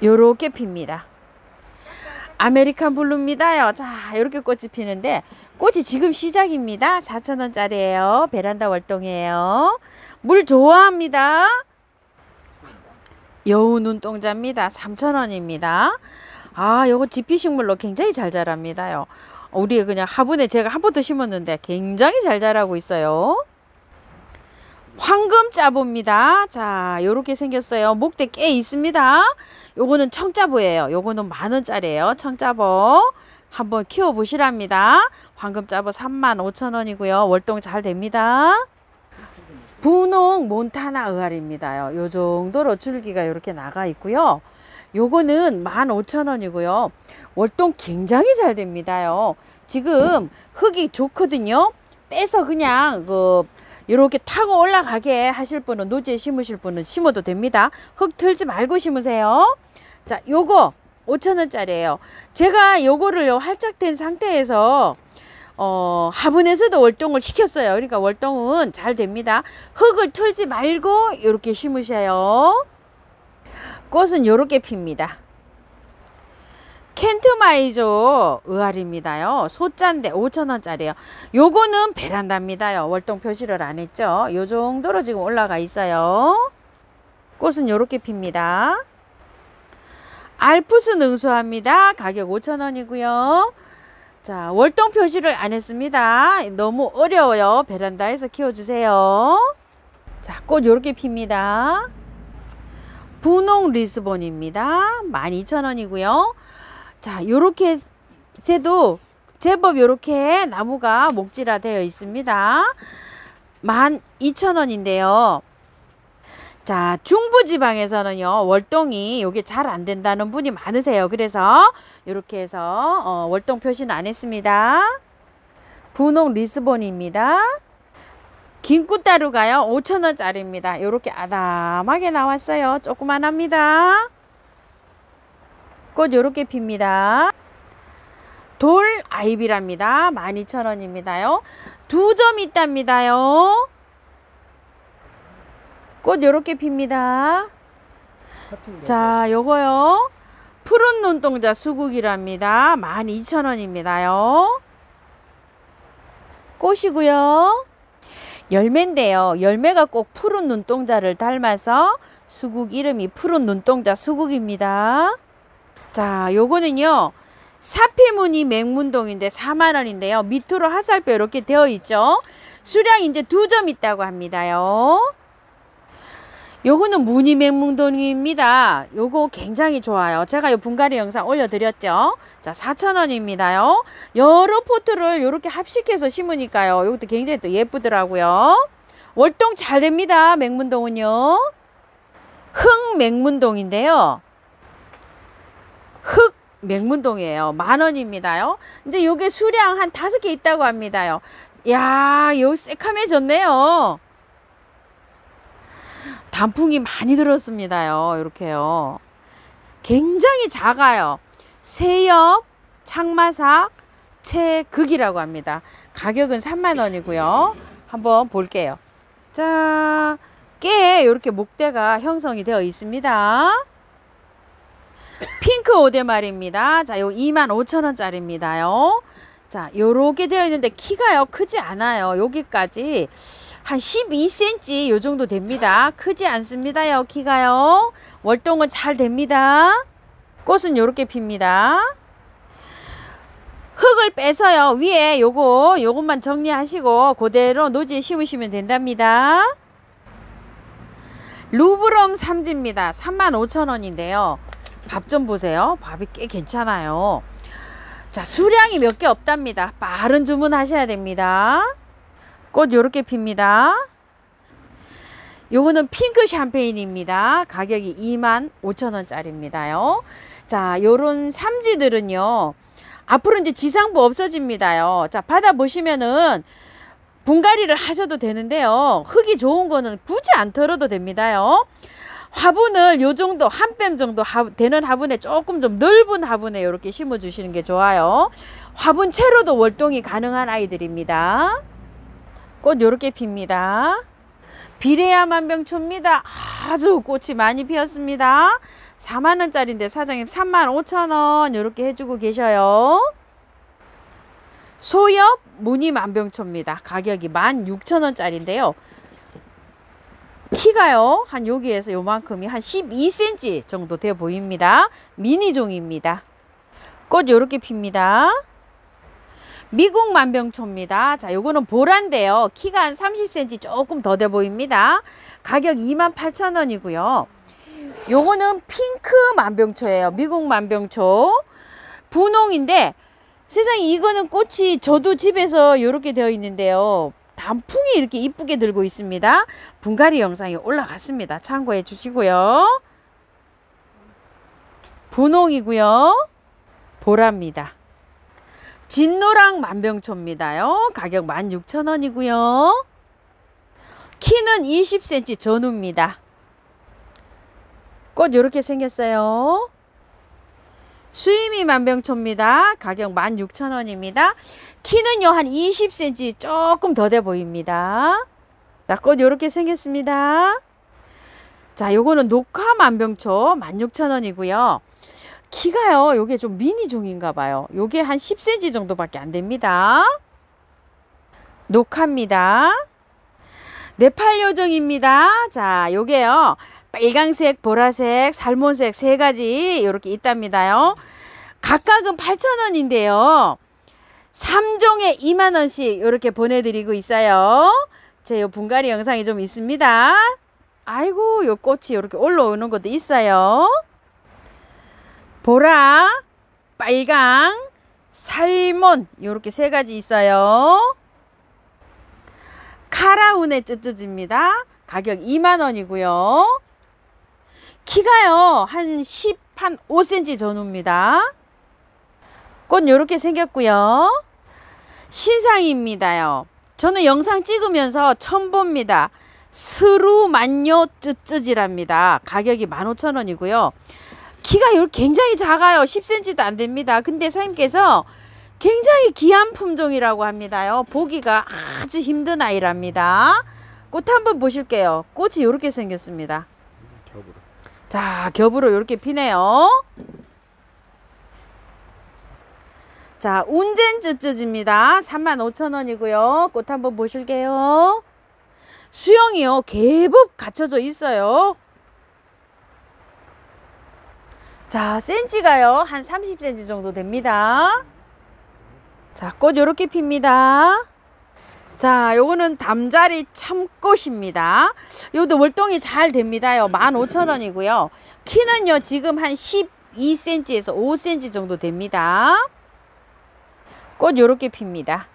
요렇게 핍니다. 아메리칸 블루입니다요. 자, 이렇게 꽃이 피는데 꽃이 지금 시작입니다. 4,000원짜리예요. 베란다 월동이에요. 물 좋아합니다. 여우 눈동자입니다. 3,000원입니다. 아, 요거 지피식물로 굉장히 잘 자랍니다요. 우리 그냥 화분에 제가 한 번도 심었는데 굉장히 잘 자라고 있어요. 황금 짜보입니다. 자, 요렇게 생겼어요. 목대 꽤 있습니다. 요거는 청짜보예요. 요거는 10,000원짜리예요. 청짜보 한번 키워 보시랍니다. 황금 짜보 35,000원이고요. 월동 잘 됩니다. 분홍 몬타나 의알입니다요. 요 정도로 줄기가 이렇게 나가 있고요. 요거는 15,000원이고요. 월동 굉장히 잘 됩니다요. 지금 흙이 좋거든요. 빼서 그냥 이렇게 타고 올라가게 하실 분은 노지에 심으실 분은 심어도 됩니다. 흙 틀지 말고 심으세요. 자, 요거 5,000원짜리예요. 제가 요거를 활짝 된 상태에서 화분에서도 월동을 시켰어요. 그러니까 월동은 잘 됩니다. 흙을 틀지 말고 이렇게 심으셔요. 꽃은 요렇게 핍니다. 켄트마이조 의알입니다요. 소자인데 5,000원짜리예요. 요거는 베란다입니다요. 월동 표시를 안 했죠. 요 정도로 지금 올라가 있어요. 꽃은 요렇게 핍니다. 알프스 능수합니다. 가격 5,000원이고요. 자, 월동 표시를 안 했습니다. 너무 어려워요. 베란다에서 키워주세요. 자, 꽃 요렇게 핍니다. 분홍 리스본입니다. 12,000원이고요. 자, 요렇게 새도 제법 요렇게 나무가 목질화 되어 있습니다. 12,000원인데요. 자, 중부지방에서는요 월동이 요게 잘 안 된다는 분이 많으세요. 그래서 이렇게 해서 월동 표시는 안 했습니다. 분홍 리스본입니다. 긴꽃다루가요 5,000원짜리입니다. 요렇게 아담하게 나왔어요. 조그만합니다. 꽃 요렇게 핍니다. 돌 아이비랍니다. 12,000원입니다요. 2점 있답니다요. 꽃 요렇게 핍니다. 자, 요거요. 푸른 눈동자 수국이랍니다. 12,000원입니다요. 꽃이고요. 열매인데요. 열매가 꼭 푸른 눈동자를 닮아서 수국 이름이 푸른 눈동자 수국입니다. 자, 요거는요. 사피무늬 맹문동인데 4만원인데요. 밑으로 화살표 이렇게 되어 있죠. 수량이 이제 2점 있다고 합니다요. 요거는 무늬 맹문동입니다. 요거 굉장히 좋아요. 제가 요 분갈이 영상 올려드렸죠. 자, 4,000원입니다요. 여러 포트를 요렇게 합식해서 심으니까요. 요것도 굉장히 또 예쁘더라고요. 월동 잘 됩니다. 맹문동은요. 흑 맹문동인데요. 흑 맹문동이에요. 10,000원입니다요. 이제 요게 수량 한 5개 있다고 합니다요. 야, 요 새카매졌네요. 단풍이 많이 들었습니다요. 이렇게요. 굉장히 작아요. 새엽, 창마삭, 채극이라고 합니다. 가격은 30,000원이고요. 한번 볼게요. 자, 깨에 이렇게 목대가 형성이 되어 있습니다. 핑크 오대말입니다. 자, 요 25,000원짜리입니다요. 자, 요렇게 되어 있는데 키가요 크지 않아요. 여기까지 한 12cm 요 정도 됩니다. 크지 않습니다요. 키가요. 월동은 잘 됩니다. 꽃은 요렇게 핍니다. 흙을 빼서요. 위에 요것만 정리하시고 그대로 노지에 심으시면 된답니다. 루브롬 삼지입니다. 35,000원인데요. 밥 좀 보세요. 밥이 꽤 괜찮아요. 자, 수량이 몇 개 없답니다. 빠른 주문하셔야 됩니다. 꽃 요렇게 핍니다. 요거는 핑크 샴페인입니다. 가격이 25,000원짜리입니다요. 자, 요런 삼지들은요. 앞으로 이제 지상부 없어집니다요. 자, 받아보시면은 분갈이를 하셔도 되는데요. 흙이 좋은 거는 굳이 안 털어도 됩니다요. 화분을 요 정도 한 뼘 정도 되는 화분에 조금 좀 넓은 화분에 이렇게 심어 주시는 게 좋아요. 화분 채로도 월동이 가능한 아이들입니다. 꽃 요렇게 핍니다. 비레아 만병초입니다. 아주 꽃이 많이 피었습니다. 4만원짜리인데 사장님 35,000원 요렇게 해주고 계셔요. 소엽 무늬 만병초입니다. 가격이 16,000원짜리인데요. 키가요 한 여기에서 요만큼이 한 12cm 정도 돼 보입니다. 미니종입니다. 꽃 요렇게 핍니다. 미국 만병초입니다. 자, 요거는 보라인데요. 키가 한 30cm 조금 더 돼 보입니다. 가격 28,000원이고요. 요거는 핑크 만병초예요. 미국 만병초. 분홍인데 세상에 이거는 꽃이 저도 집에서 요렇게 되어 있는데요. 단풍이 이렇게 이쁘게 들고 있습니다. 분갈이 영상이 올라갔습니다. 참고해 주시고요. 분홍이고요. 보라입니다. 진노랑 만병초입니다요. 가격 16,000원이고요. 키는 20cm 전후입니다. 꽃 이렇게 생겼어요. 수이미 만병초입니다. 가격 16,000원입니다. 키는요 한 20cm 조금 더 돼 보입니다. 자, 꽃 이렇게 생겼습니다. 자, 요거는 녹화 만병초 16,000원이고요. 키가요 요게 좀 미니종인가 봐요. 요게 한 10cm 정도밖에 안 됩니다. 녹화입니다. 네팔 요정입니다. 자, 요게요 빨강색, 보라색, 살몬색 세 가지 이렇게 있답니다요. 각각은 8,000원인데요. 3종에 20,000원씩 이렇게 보내드리고 있어요. 제 요 분갈이 영상이 좀 있습니다. 아이고, 요 꽃이 이렇게 올라오는 것도 있어요. 보라, 빨강, 살몬 이렇게 세 가지 있어요. 카라운의 쯔쯔지입니다. 가격 20,000원이고요. 키가요 한 5cm 전후입니다. 꽃 이렇게 생겼고요. 신상입니다요. 저는 영상 찍으면서 처음 봅니다. 스루만요 쯔쯔지랍니다. 가격이 15,000원이고요. 키가 이렇게 굉장히 작아요. 10cm도 안 됩니다. 근데 사장님께서 굉장히 귀한 품종이라고 합니다요. 보기가 아주 힘든 아이랍니다. 꽃 한번 보실게요. 꽃이 이렇게 생겼습니다. 겹으로. 자, 겹으로 이렇게 피네요. 자, 운젠 쯔쯔지입니다. 35,000원이고요. 꽃 한번 보실게요. 수영이요. 개법 갖춰져 있어요. 자, 센치가요. 한 30cm 정도 됩니다. 자, 꽃 요렇게 핍니다. 자, 요거는 담자리 참꽃입니다. 요도 월동이 잘 됩니다요. 15,000원이고요. 키는요, 지금 한 12cm에서 5cm 정도 됩니다. 꽃 요렇게 핍니다.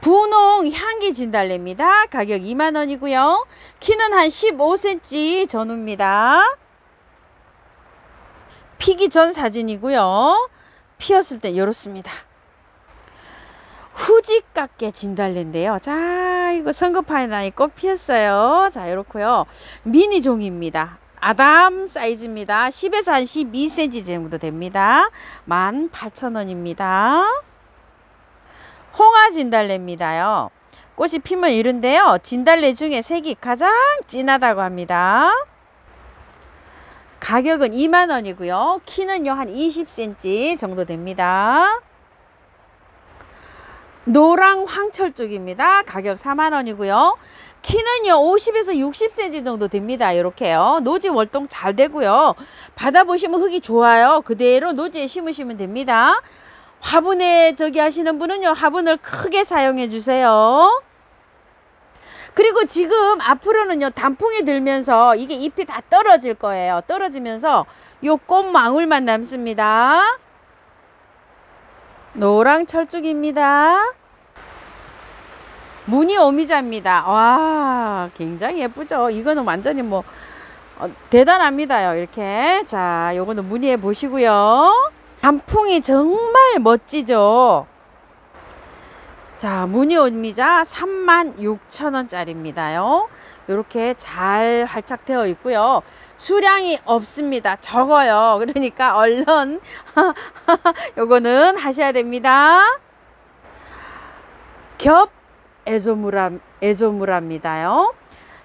분홍 향기 진달래입니다. 가격 20,000원이고요. 키는 한 15cm 전후입니다. 피기 전 사진이고요. 피었을 때 이렇습니다. 후지깎개 진달래인데요. 자, 이거 성급하게 꽃 피었어요. 자, 이렇고요. 미니 종입니다. 아담 사이즈입니다. 10에서 한 12cm 정도 됩니다. 18,000원입니다. 홍화 진달래입니다요. 꽃이 피면 이런데요. 진달래 중에 색이 가장 진하다고 합니다. 가격은 20,000원이고요. 키는요, 한 20cm 정도 됩니다. 노랑 황철쭉입니다. 가격 40,000원이고요. 키는요, 50에서 60cm 정도 됩니다. 이렇게요. 노지 월동 잘 되고요. 받아보시면 흙이 좋아요. 그대로 노지에 심으시면 됩니다. 화분에 저기 하시는 분은요, 화분을 크게 사용해 주세요. 그리고 지금 앞으로는요, 단풍이 들면서 이게 잎이 다 떨어질 거예요. 떨어지면서 요 꽃망울만 남습니다. 노랑 철쭉입니다. 무늬 오미자입니다. 와, 굉장히 예쁘죠. 이거는 완전히 뭐 대단합니다요. 이렇게. 자, 요거는 무늬해 보시고요. 단풍이 정말 멋지죠. 자, 무늬 오미자 36,000원짜리입니다요. 이렇게 잘 활착되어 있고요. 수량이 없습니다. 적어요. 그러니까 얼른 요거는 하셔야 됩니다. 겹 에조무라입니다요.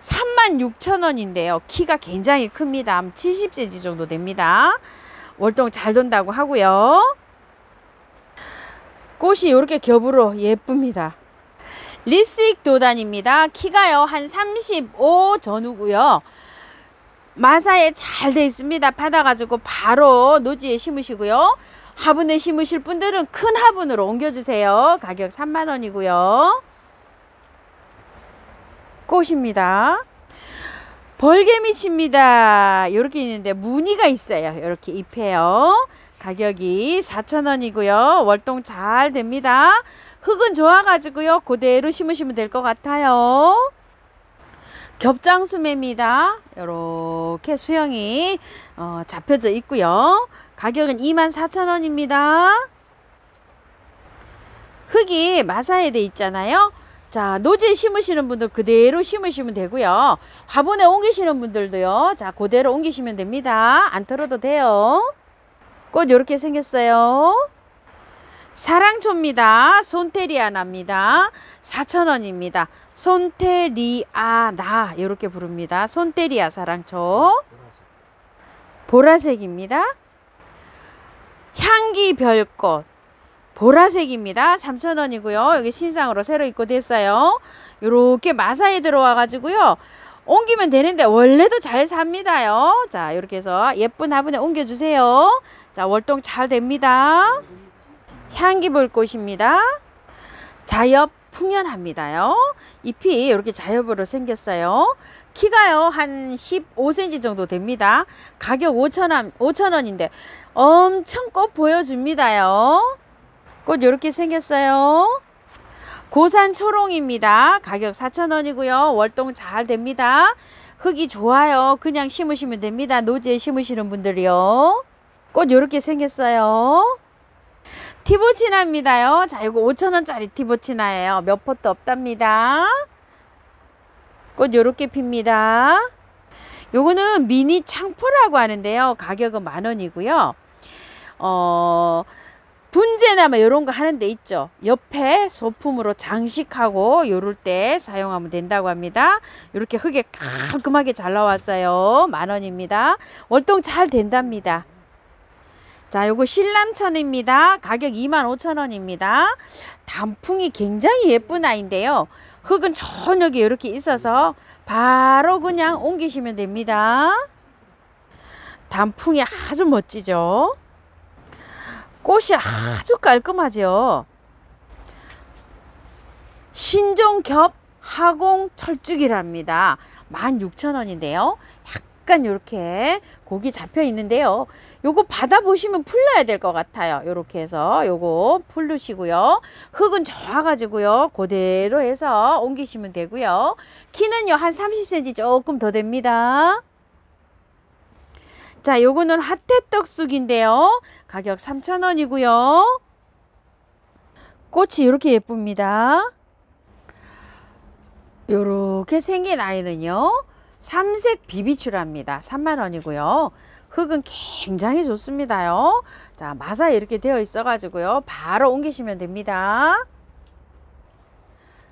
36,000원인데요. 키가 굉장히 큽니다. 70cm 정도 됩니다. 월동 잘 돈다고 하고요. 꽃이 이렇게 겹으로 예쁩니다. 립스틱 도단입니다. 키가요, 한 35 전후고요. 마사에 잘 돼 있습니다. 받아가지고 바로 노지에 심으시고요. 화분에 심으실 분들은 큰 화분으로 옮겨주세요. 가격 30,000원이고요. 꽃입니다. 벌개미치입니다. 이렇게 있는데 무늬가 있어요. 이렇게 잎에요. 가격이 4,000원이고요. 월동 잘 됩니다. 흙은 좋아가지고요. 그대로 심으시면 될 것 같아요. 겹장수매입니다. 이렇게 수영이 잡혀져 있고요. 가격은 24,000원입니다. 흙이 마사에 돼 있잖아요. 자, 노지에 심으시는 분들 그대로 심으시면 되고요. 화분에 옮기시는 분들도요. 자, 그대로 옮기시면 됩니다. 안 털어도 돼요. 꽃 이렇게 생겼어요. 사랑초입니다. 손테리아나입니다. 4,000원입니다. 손테리아나 이렇게 부릅니다. 손테리아 사랑초. 보라색입니다. 향기별꽃. 보라색입니다. 3,000원이고요. 여기 신상으로 새로 입고됐어요. 이렇게 마사에 들어와 가지고요. 옮기면 되는데 원래도 잘 삽니다요. 자, 이렇게 해서 예쁜 화분에 옮겨주세요. 자, 월동 잘 됩니다. 향기별꽃입니다. 자엽 풍년합니다요. 잎이 이렇게 자엽으로 생겼어요. 키가요, 한 15cm 정도 됩니다. 가격 5,000원인데 엄청 꽃 보여줍니다요. 꽃 이렇게 생겼어요. 고산 초롱입니다. 가격 4,000원이고요. 월동 잘 됩니다. 흙이 좋아요. 그냥 심으시면 됩니다. 노지에 심으시는 분들이요. 꽃 이렇게 생겼어요. 티보치나입니다요. 자, 이거 5,000원짜리 티보치나예요. 몇 포트 없답니다. 꽃 이렇게 핍니다. 요거는 미니 창포라고 하는데요. 가격은 10,000원이고요. 분재나 뭐 이런 거 하는 데 있죠. 옆에 소품으로 장식하고 요럴 때 사용하면 된다고 합니다. 이렇게 흙에 깔끔하게 잘 나왔어요. 10,000원입니다. 월동 잘 된답니다. 자, 요거 신람천입니다. 가격 25,000원입니다. 단풍이 굉장히 예쁜 아이인데요. 흙은 저녁에 이렇게 있어서 바로 그냥 옮기시면 됩니다. 단풍이 아주 멋지죠. 꽃이 아주 깔끔하죠. 신종겹 하공 철쭉이랍니다. 16,000원인데요. 약간 이렇게 곡이 잡혀 있는데요. 요거 받아보시면 풀러야 될 것 같아요. 요렇게 해서 요거 풀르시고요. 흙은 좋아가지고요. 그대로 해서 옮기시면 되고요. 키는요 한 30cm 조금 더 됩니다. 자, 요거는 화태떡쑥인데요. 가격 3,000원이고요. 꽃이 이렇게 예쁩니다. 요렇게 생긴 아이는요. 삼색 비비추랍니다. 30,000원이고요. 흙은 굉장히 좋습니다요. 자, 마사에 이렇게 되어 있어 가지고요. 바로 옮기시면 됩니다.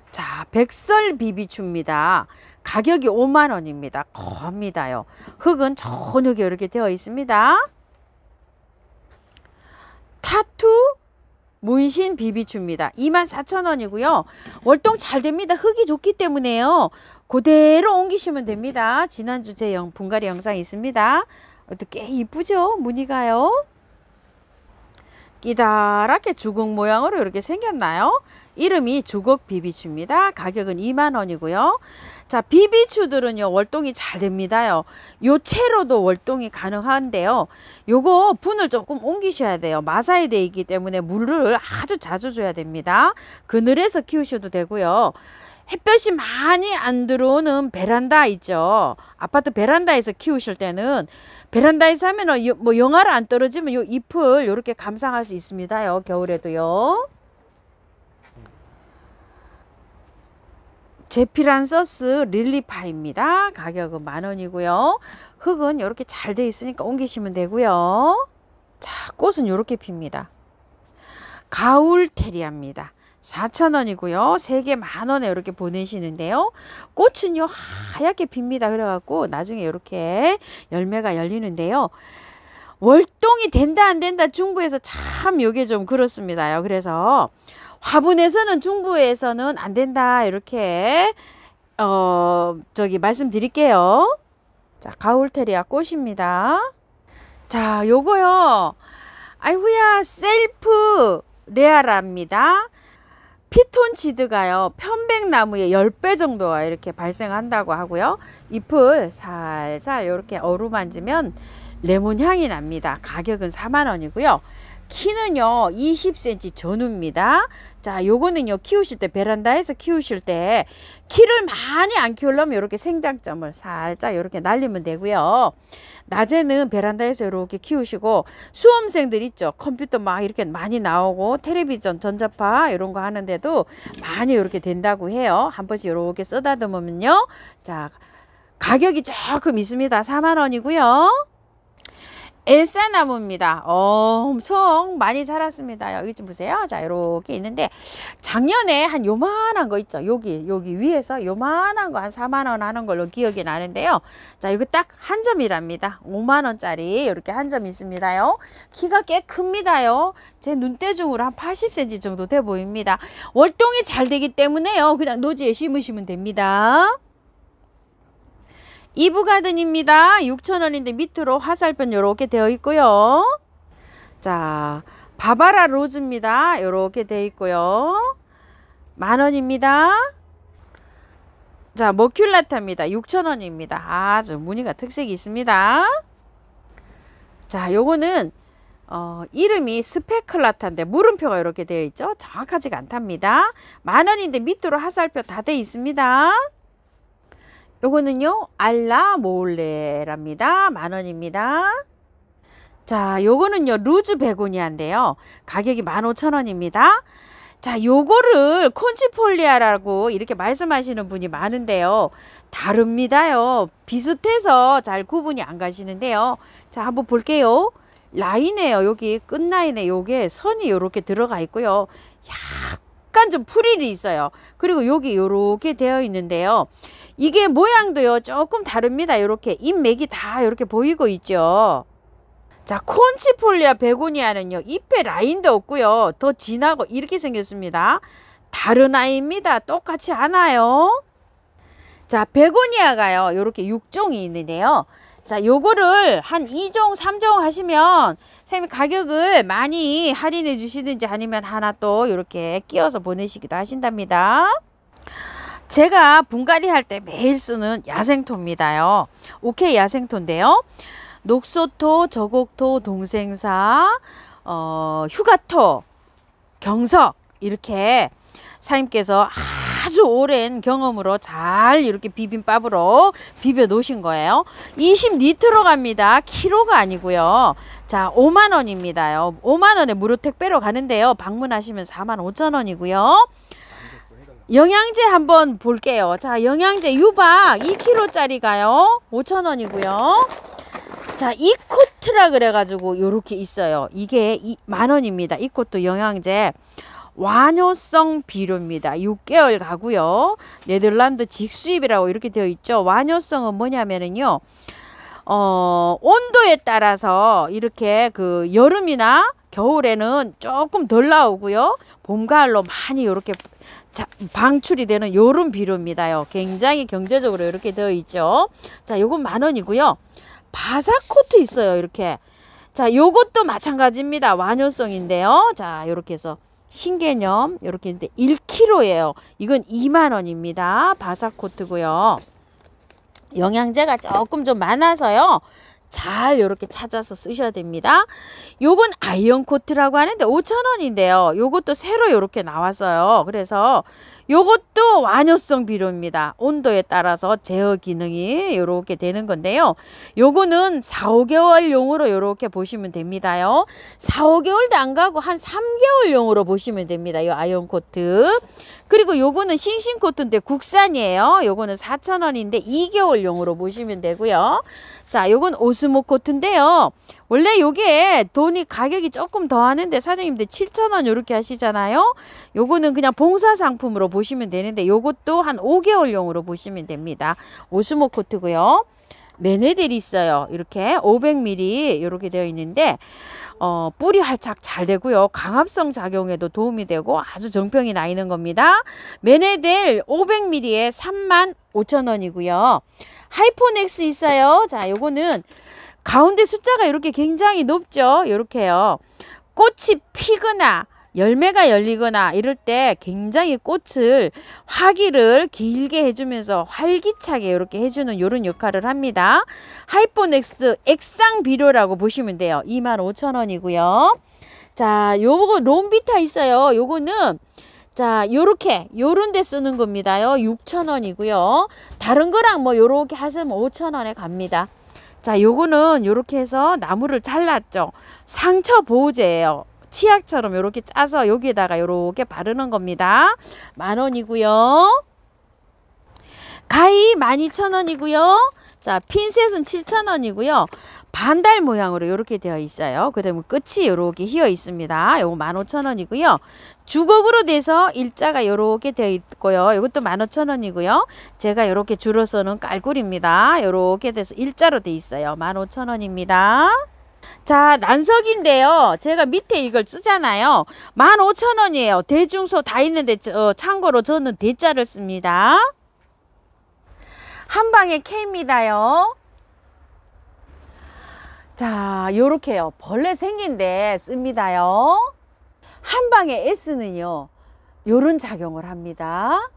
자, 백설 비비추입니다. 가격이 50,000원입니다. 겁니다요. 흙은 저녁에 이렇게 되어 있습니다. 타투 문신 비비추입니다. 24,000원이고요. 월동 잘 됩니다. 흙이 좋기 때문에요. 그대로 옮기시면 됩니다. 지난주 제 분갈이 영상 있습니다. 꽤 이쁘죠? 무늬가요. 끼다랗게 주걱 모양으로 이렇게 생겼나요? 이름이 주걱 비비추입니다. 가격은 20,000원이고요. 자, 비비추들은요 월동이 잘 됩니다요. 요 채로도 월동이 가능한데요. 요거 분을 조금 옮기셔야 돼요. 마사에 되어 있기 때문에 물을 아주 자주 줘야 됩니다. 그늘에서 키우셔도 되고요. 햇볕이 많이 안 들어오는 베란다 있죠. 아파트 베란다에서 키우실 때는 베란다에서 하면은 뭐 영하로 안 떨어지면 요 잎을 이렇게 감상할 수 있습니다요. 겨울에도요. 제피란서스 릴리파입니다. 가격은 10,000원이고요. 흙은 이렇게 잘 돼 있으니까 옮기시면 되고요. 자, 꽃은 이렇게 핍니다. 가울테리아입니다. 4,000원이고요. 3개 10,000원에 이렇게 보내시는데요. 꽃은요 하얗게 핍니다. 그래갖고 나중에 이렇게 열매가 열리는데요. 월동이 된다 안 된다 중부에서 참 요게 좀 그렇습니다요. 그래서 화분에서는 중부에서는 안 된다 이렇게 말씀드릴게요. 자, 가울테리아 꽃입니다. 자, 요거요. 아이고야 셀프 레아랍니다. 피톤치드가요 편백나무의 10배 정도가 이렇게 발생한다고 하고요. 잎을 살살 이렇게 어루만지면 레몬 향이 납니다. 가격은 40,000원이고요. 키는요 20cm 전후입니다. 자, 요거는요 키우실 때 베란다에서 키우실 때 키를 많이 안 키우려면 이렇게 생장점을 살짝 이렇게 날리면 되고요. 낮에는 베란다에서 이렇게 키우시고 수험생들 있죠. 컴퓨터 막 이렇게 많이 나오고 텔레비전 전자파 이런 거 하는데도 많이 이렇게 된다고 해요. 한 번씩 이렇게 쓰다듬으면요. 자, 가격이 조금 있습니다. 40,000원이고요. 엘사나무입니다. 엄청 많이 자랐습니다. 여기 좀 보세요. 자, 이렇게 있는데 작년에 한 요만한 거 있죠. 여기 위에서 요만한 거 한 40,000원 하는 걸로 기억이 나는데요. 자, 이거 딱 한 점이랍니다. 50,000원짜리 이렇게 한 점 있습니다요. 키가 꽤 큽니다요. 제 눈대중으로 한 80cm 정도 돼 보입니다. 월동이 잘 되기 때문에요. 그냥 노지에 심으시면 됩니다. 이브가든입니다. 6,000원인데 밑으로 화살표 이렇게 되어 있고요. 자, 바바라 로즈입니다. 이렇게 되어 있고요. 10,000원입니다. 자, 머큘라타입니다. 6,000원입니다. 아주 무늬가 특색이 있습니다. 자, 요거는 이름이 스페클라타인데 물음표가 이렇게 되어 있죠. 정확하지가 않답니다. 10,000원인데 밑으로 화살표 다 되어 있습니다. 요거는요 알라 몰레랍니다. 10,000원입니다. 자, 요거는요 루즈 베고니아인데요. 가격이 15,000원입니다. 자, 요거를 콘치폴리아라고 이렇게 말씀하시는 분이 많은데요. 다릅니다요. 비슷해서 잘 구분이 안 가시는데요. 자, 한번 볼게요. 라인에요. 여기 끝라인에 요게 선이 요렇게 들어가 있고요. 약간 좀 프릴이 있어요. 그리고 여기 요렇게 되어 있는데요. 이게 모양도요 조금 다릅니다. 요렇게 잎맥이 다 요렇게 보이고 있죠. 자, 콘치폴리아 베고니아는요, 잎에 라인도 없고요. 더 진하고 이렇게 생겼습니다. 다른 아이입니다. 똑같이 않아요. 자, 베고니아가요, 요렇게 6종이 있는데요. 자, 요거를 한 2종, 3종 하시면 선생님 가격을 많이 할인해 주시든지 아니면 하나 또 요렇게 끼워서 보내시기도 하신답니다. 제가 분갈이 할 때 매일 쓰는 야생토입니다요. 오케이 야생토인데요. 녹소토, 저곡토, 동생사, 휴가토, 경석 이렇게 사장님께서 아주 오랜 경험으로 잘 이렇게 비빔밥으로 비벼 놓으신 거예요. 20리터로 갑니다. 키로가 아니고요. 자, 5만원입니다요. 5만원에 무료 택배로 가는데요. 방문하시면 45,000원이고요. 영양제 한번 볼게요. 자, 영양제 유박 2kg짜리가요. 5,000원이고요. 자, 이코트라 그래가지고 요렇게 있어요. 이게 10,000원입니다. 이코트 영양제. 완효성 비료입니다. 6개월 가고요. 네덜란드 직수입이라고 이렇게 되어 있죠. 완효성은 뭐냐면은요. 온도에 따라서 이렇게 그 여름이나 겨울에는 조금 덜 나오고요. 봄, 가을로 많이 이렇게 방출이 되는 요런 비료입니다요. 굉장히 경제적으로 이렇게 되어 있죠. 자, 요건 10,000원이고요. 바사코트 있어요. 이렇게. 자, 요것도 마찬가지입니다. 완효성인데요. 자, 요렇게 해서 신개념 요렇게 있는데 1kg예요. 이건 20,000원입니다. 바사코트고요. 영양제가 조금 좀 많아서요. 잘 요렇게 찾아서 쓰셔야 됩니다. 요건 아이언 코트라고 하는데 5,000원인데요. 요것도 새로 요렇게 나왔어요. 그래서 요것도 완효성 비료입니다. 온도에 따라서 제어 기능이 요렇게 되는 건데요. 요거는 4, 5개월용으로 요렇게 보시면 됩니다요. 4, 5개월도 안 가고 한 3개월용으로 보시면 됩니다. 요 아이언 코트. 그리고 요거는 싱싱 코트인데 국산이에요. 요거는 4,000원인데 2개월용으로 보시면 되고요. 자, 요건 오스모 코트인데요. 원래 요게 돈이 가격이 조금 더 하는데 사장님들 7,000원 요렇게 하시잖아요. 요거는 그냥 봉사 상품으로 보시면 되는데 요것도 한 5개월용으로 보시면 됩니다. 오스모 코트고요. 메네델이 있어요. 이렇게 500ml 이렇게 되어 있는데 뿌리 활착 잘 되고요. 강압성 작용에도 도움이 되고 아주 정평이 나 있는 겁니다. 메네델 500ml에 35,000원이고요. 하이포넥스 있어요. 자, 요거는 가운데 숫자가 이렇게 굉장히 높죠. 이렇게요. 꽃이 피거나 열매가 열리거나 이럴 때 굉장히 꽃을 화기를 길게 해주면서 활기차게 이렇게 해주는 이런 역할을 합니다. 하이포넥스 액상 비료라고 보시면 돼요. 25,000원이고요. 자, 요거 롬비타 있어요. 요거는 자, 요렇게 요런 데 쓰는 겁니다요. 6,000원이고요. 다른 거랑 뭐 요렇게 하시면 5,000원에 갑니다. 자, 요거는 요렇게 해서 나무를 잘랐죠. 상처 보호제예요. 치약처럼 요렇게 짜서 여기에다가 요렇게 바르는 겁니다. 10,000원이고요. 가위 12,000원이고요. 자, 핀셋은 7,000원이고요. 반달 모양으로 이렇게 되어 있어요. 그 다음에 끝이 이렇게 휘어 있습니다. 요거 15,000원이고요. 주걱으로 돼서 일자가 이렇게 되어 있고요. 이것도 15,000원이고요. 제가 이렇게 줄어서는 깔꿀입니다. 이렇게 돼서 일자로 되어 있어요. 15,000원입니다. 자, 난석인데요. 제가 밑에 이걸 쓰잖아요. 15,000원이에요. 대중소 다 있는데 참고로 저는 대자를 씁니다. 한방에 K입니다요. 자, 요렇게요. 벌레 생긴데 씁니다요. 한방에 S는요. 요런 작용을 합니다.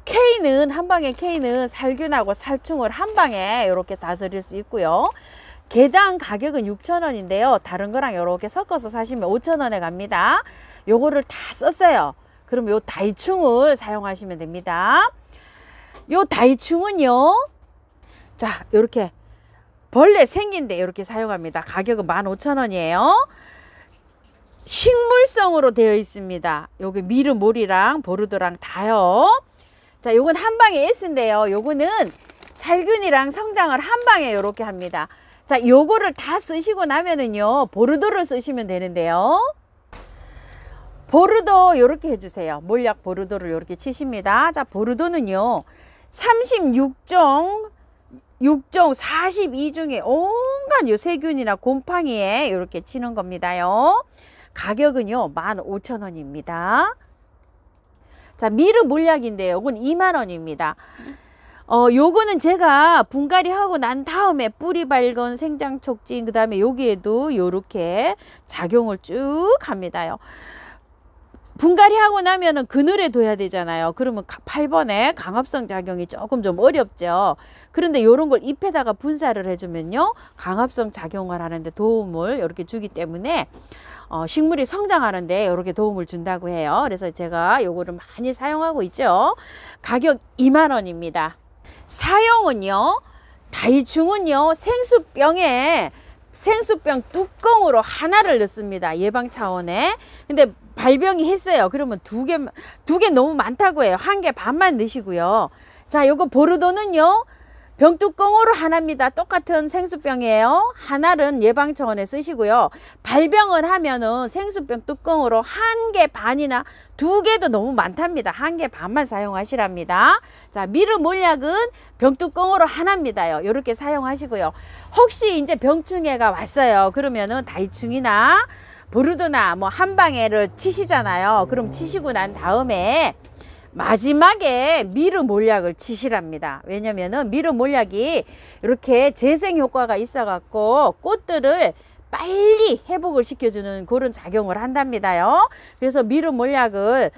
K는 한방에 K는 살균하고 살충을 한방에 이렇게 다스릴 수 있고요. 개당 가격은 6,000원인데요. 다른 거랑 이렇게 섞어서 사시면 5,000원에 갑니다. 요거를 다 썼어요. 그럼 요 다이충을 사용하시면 됩니다. 요 다이충은요. 자, 요렇게 벌레 생긴데 이렇게 사용합니다. 가격은 15,000원이에요. 식물성으로 되어 있습니다. 여기 미르몰이랑 보르도랑 다요. 자, 요건 한방에 S인데요. 요거는 살균이랑 성장을 한방에 이렇게 합니다. 자, 요거를 다 쓰시고 나면은요, 보르도를 쓰시면 되는데요. 보르도 요렇게 해주세요. 몰약 보르도를 요렇게 치십니다. 자, 보르도는요, 36종, 6종, 42중에 온갖 요 세균이나 곰팡이에 이렇게 치는 겁니다요. 가격은요, 15,000원입니다. 자, 미르 몰약인데요. 요건 20,000원입니다. 요거는 제가 분갈이 하고 난 다음에 뿌리 발건, 생장 촉진, 그 다음에 여기에도 요렇게 작용을 쭉 합니다요. 분갈이 하고 나면은 그늘에 둬야 되잖아요. 그러면 8번에 강합성 작용이 조금 좀 어렵죠. 그런데 요런 걸 잎에다가 분사를 해주면요, 강합성 작용을 하는데 도움을 이렇게 주기 때문에 식물이 성장하는데 이렇게 도움을 준다고 해요. 그래서 제가 요거를 많이 사용하고 있죠. 가격 20,000원입니다. 사용은요, 다이충은요, 생수병 뚜껑으로 하나를 넣습니다. 예방 차원에. 근데 발병이 했어요. 그러면 두 개 너무 많다고 해요. 1개 반만 넣으시고요. 자, 요거 보르도는요, 병뚜껑으로 하나입니다. 똑같은 생수병이에요. 하나는 예방 차원에 쓰시고요. 발병을 하면은 생수병 뚜껑으로 1개 반이나 2개도 너무 많답니다. 1개 반만 사용하시랍니다. 자, 미르 몰약은 병뚜껑으로 하나입니다요. 이렇게 사용하시고요. 혹시 이제 병충해가 왔어요. 그러면은 다이충이나 보르도나 뭐 한방에를 치시잖아요. 그럼 치시고 난 다음에 마지막에 미르 몰약을 치시랍니다. 왜냐면은 미르 몰약이 이렇게 재생 효과가 있어 갖고 꽃들을 빨리 회복을 시켜주는 그런 작용을 한답니다요. 그래서 미르 몰약을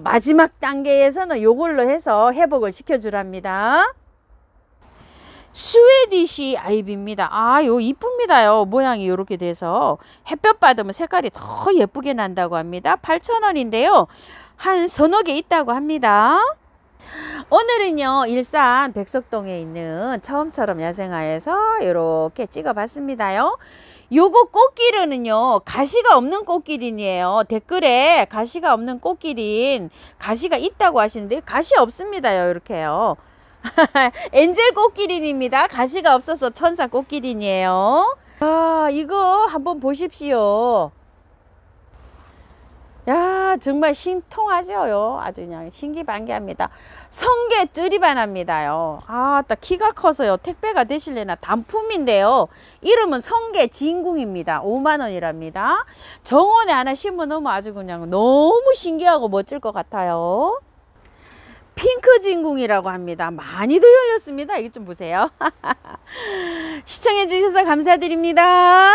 마지막 단계에서는 요걸로 해서 회복을 시켜주랍니다. 스웨디시 아이비입니다. 아, 요 이쁩니다요. 모양이 이렇게 돼서 햇볕 받으면 색깔이 더 예쁘게 난다고 합니다. 8,000원인데요. 한 서너 개 있다고 합니다. 오늘은요, 일산 백석동에 있는 처음처럼 야생화에서 이렇게 찍어봤습니다요. 요거 꽃길은요, 가시가 없는 꽃길이에요. 댓글에 가시가 없는 꽃길인, 가시가 있다고 하시는데 가시 없습니다요. 이렇게요. 엔젤 꽃기린입니다. 가시가 없어서 천사 꽃기린이에요. 아, 이거 한번 보십시오. 야, 정말 신통하죠. 아주 그냥 신기반기합니다. 성게 쯔리바나입니다요. 아, 딱 키가 커서요. 택배가 되실래나 단품인데요. 이름은 성게 진궁입니다. 50,000원이랍니다. 정원에 하나 심어 놓으면 아주 그냥 너무 신기하고 멋질 것 같아요. 핑크 진궁이라고 합니다. 많이도 열렸습니다. 이것 좀 보세요. 시청해 주셔서 감사드립니다.